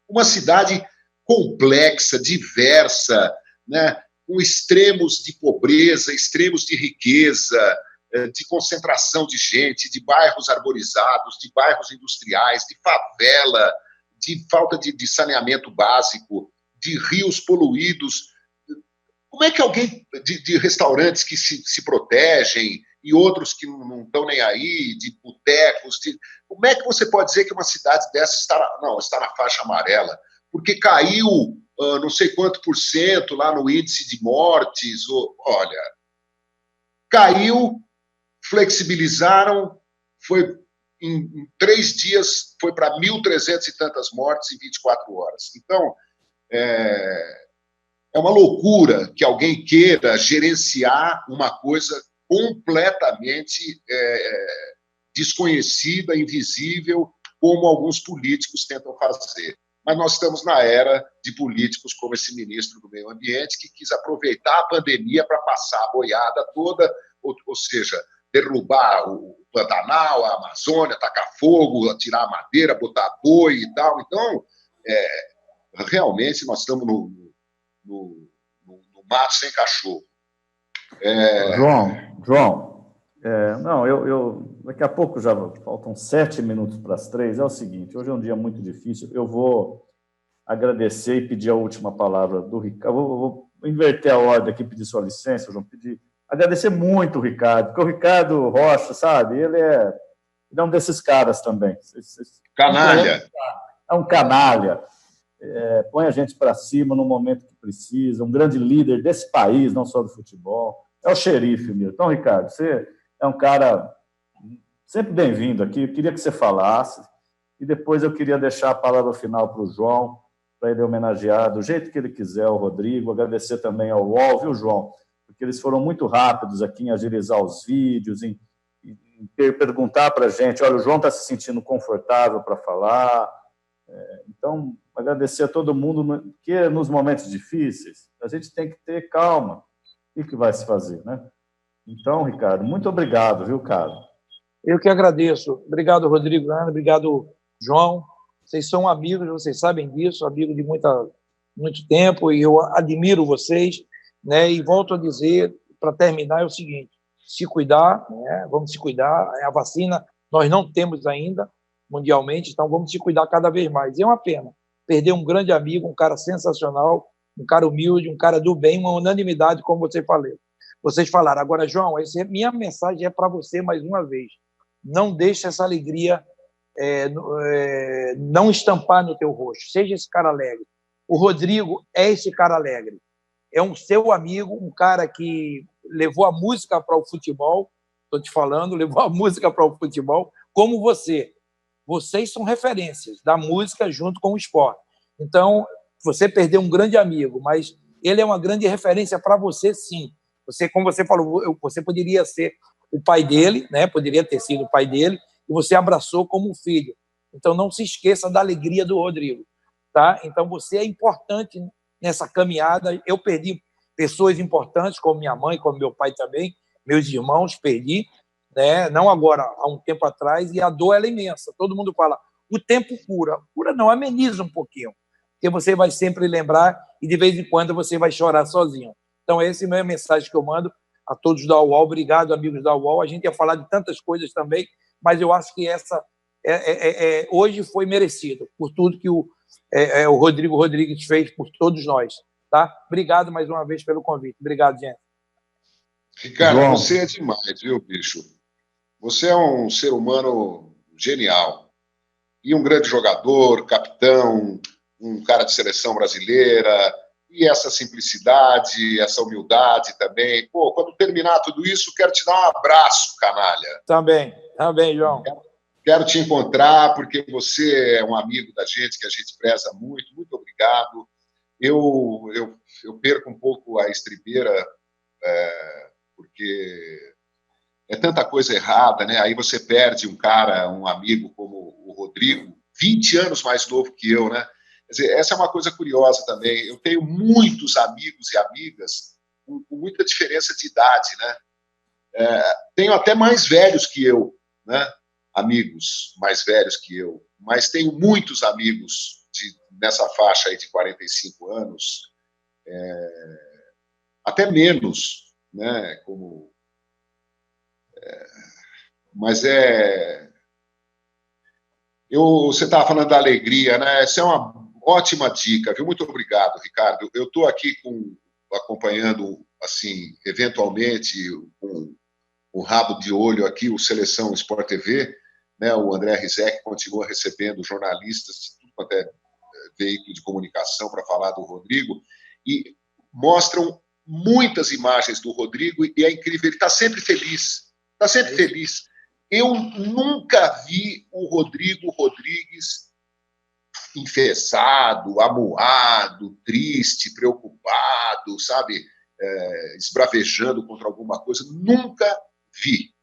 Uma cidade complexa, diversa, né, com extremos de pobreza, extremos de riqueza, de concentração de gente, de bairros arborizados, de bairros industriais, de favela, de falta de saneamento básico, de rios poluídos. Como é que alguém, de restaurantes que se protegem e outros que não estão nem aí, de botecos, como é que você pode dizer que uma cidade dessa está na faixa amarela? Porque caiu não sei quanto % lá no índice de mortes. Olha, caiu, flexibilizaram, foi em 3 dias, foi para 1.300 e tantas mortes em 24 horas. Então, é uma loucura que alguém queira gerenciar uma coisa completamente desconhecida, invisível, como alguns políticos tentam fazer. Mas nós estamos na era de políticos como esse ministro do Meio Ambiente, que quis aproveitar a pandemia para passar a boiada toda, ou seja, derrubar o Pantanal, a Amazônia, tacar fogo, tirar a madeira, botar boi e tal. Então, realmente, nós estamos no mato sem cachorro. João, daqui a pouco já faltam 7 minutos para as 3. É o seguinte, hoje é um dia muito difícil. Eu vou agradecer e pedir a última palavra do Ricardo. Eu vou inverter a ordem aqui, pedir sua licença, João, agradecer muito o Ricardo, porque o Ricardo Rocha, sabe, ele é um desses caras também. Canalha. É um canalha. Põe a gente para cima no momento que precisa, um grande líder desse país, não só do futebol. É o xerife mesmo. Então, Ricardo, você é um cara sempre bem-vindo aqui. Eu queria que você falasse e depois eu queria deixar a palavra final para o João, para ele homenagear do jeito que ele quiser o Rodrigo, agradecer também ao UOL, viu, João? Porque eles foram muito rápidos aqui em agilizar os vídeos, em perguntar para a gente, olha, o João está se sentindo confortável para falar. Então, agradecer a todo mundo, porque nos momentos difíceis a gente tem que ter calma. O que vai se fazer, né? Então, Ricardo, muito obrigado, viu, cara? Eu que agradeço. Obrigado, Rodrigo, obrigado, João. Vocês são amigos, vocês sabem disso, amigos de muito tempo, e eu admiro vocês, né? E volto a dizer, para terminar, é o seguinte: se cuidar, né? Vamos se cuidar. A vacina nós não temos ainda mundialmente, então vamos se cuidar cada vez mais. E é uma pena perder um grande amigo, um cara sensacional, um cara humilde, um cara do bem, uma unanimidade, como vocês falaram. Agora, João, minha mensagem é para você mais uma vez. Não deixe essa alegria não estampar no teu rosto. Seja esse cara alegre. O Rodrigo é esse cara alegre. É um seu amigo, um cara que levou a música para o futebol, estou te falando, levou a música para o futebol, como você. Vocês são referências da música junto com o esporte. Então, você perdeu um grande amigo, mas ele é uma grande referência para você, sim. Você, como você falou, você poderia ser o pai dele, né? Poderia ter sido o pai dele, e você abraçou como um filho. Então, não se esqueça da alegria do Rodrigo. Tá? Então, você é importante nessa caminhada. Eu perdi pessoas importantes, como minha mãe, como meu pai também, meus irmãos, perdi, né? Não agora, há um tempo atrás, e a dor é imensa. Todo mundo fala, o tempo cura. Cura não, ameniza um pouquinho. porque você vai sempre lembrar e de vez em quando você vai chorar sozinho. Então, essa é a minha mensagem que eu mando a todos da UOL. Obrigado, amigos da UOL. A gente ia falar de tantas coisas também, mas eu acho que essa hoje foi merecido por tudo que o Rodrigo Rodrigues fez por todos nós. Tá? Obrigado mais uma vez pelo convite. Obrigado, gente. Ricardo, João, você é demais, viu, bicho? Você é um ser humano genial. E um grande jogador, capitão, um cara de seleção brasileira, e essa simplicidade, essa humildade também. Pô, quando terminar tudo isso, quero te dar um abraço, canalha. Também, João. Quero te encontrar, porque você é um amigo da gente, que a gente preza muito. Muito obrigado. Eu perco um pouco a estribeira, porque é tanta coisa errada, né? Aí você perde um cara, um amigo como o Rodrigo, 20 anos mais novo que eu, né? Quer dizer, essa é uma coisa curiosa também. Eu tenho muitos amigos e amigas com muita diferença de idade, né? Tenho até mais velhos que eu, né? Amigos mais velhos que eu, mas tenho muitos amigos nessa faixa aí de 45 anos, até menos, né? Mas você estava falando da alegria, né? Essa é uma ótima dica, viu? Muito obrigado, Ricardo. Eu estou aqui acompanhando, assim, eventualmente, com o rabo de olho aqui, o Seleção Sport TV, né? O André Rizek continua recebendo jornalistas de tudo quanto é veículo de comunicação para falar do Rodrigo, e mostram muitas imagens do Rodrigo, e é incrível, ele está sempre feliz, está sempre feliz. Eu nunca vi o Rodrigo Rodrigues enfesado, amuado, triste, preocupado, sabe, esbravejando contra alguma coisa. Nunca vi.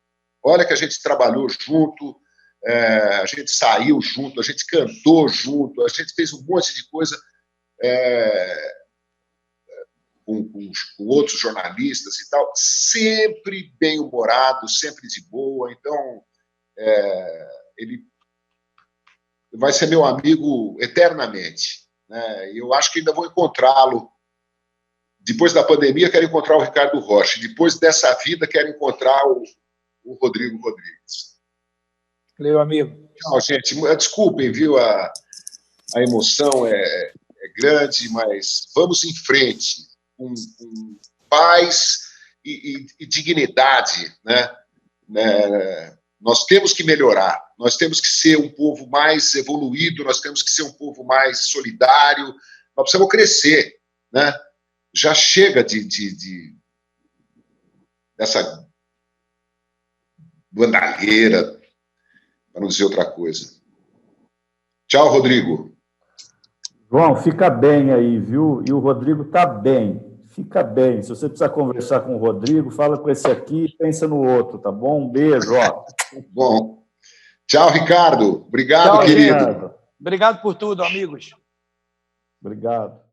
Olha que a gente trabalhou junto, a gente saiu junto, a gente cantou junto, a gente fez um monte de coisa com outros jornalistas e tal, sempre bem-humorado, sempre de boa. Então, ele vai ser meu amigo eternamente, né? Eu acho que ainda vou encontrá-lo. Depois da pandemia, quero encontrar o Ricardo Rocha. Depois dessa vida, quero encontrar o Rodrigo Rodrigues. Valeu, amigo. Tchau, gente. Desculpem, viu? A emoção é grande, mas vamos em frente com paz e dignidade, né? Nós temos que melhorar, nós temos que ser um povo mais evoluído, nós temos que ser um povo mais solidário, nós precisamos crescer, né? Já chega dessa bandalheira, para não dizer outra coisa. Tchau, Rodrigo. João, fica bem aí, viu? E o Rodrigo está bem. Fica bem. Se você precisar conversar com o Rodrigo, fala com esse aqui e pensa no outro, tá bom? Um beijo, ó. Bom. Tchau, Ricardo. Obrigado, tchau, querido. Ricardo. Obrigado por tudo, amigos. Obrigado.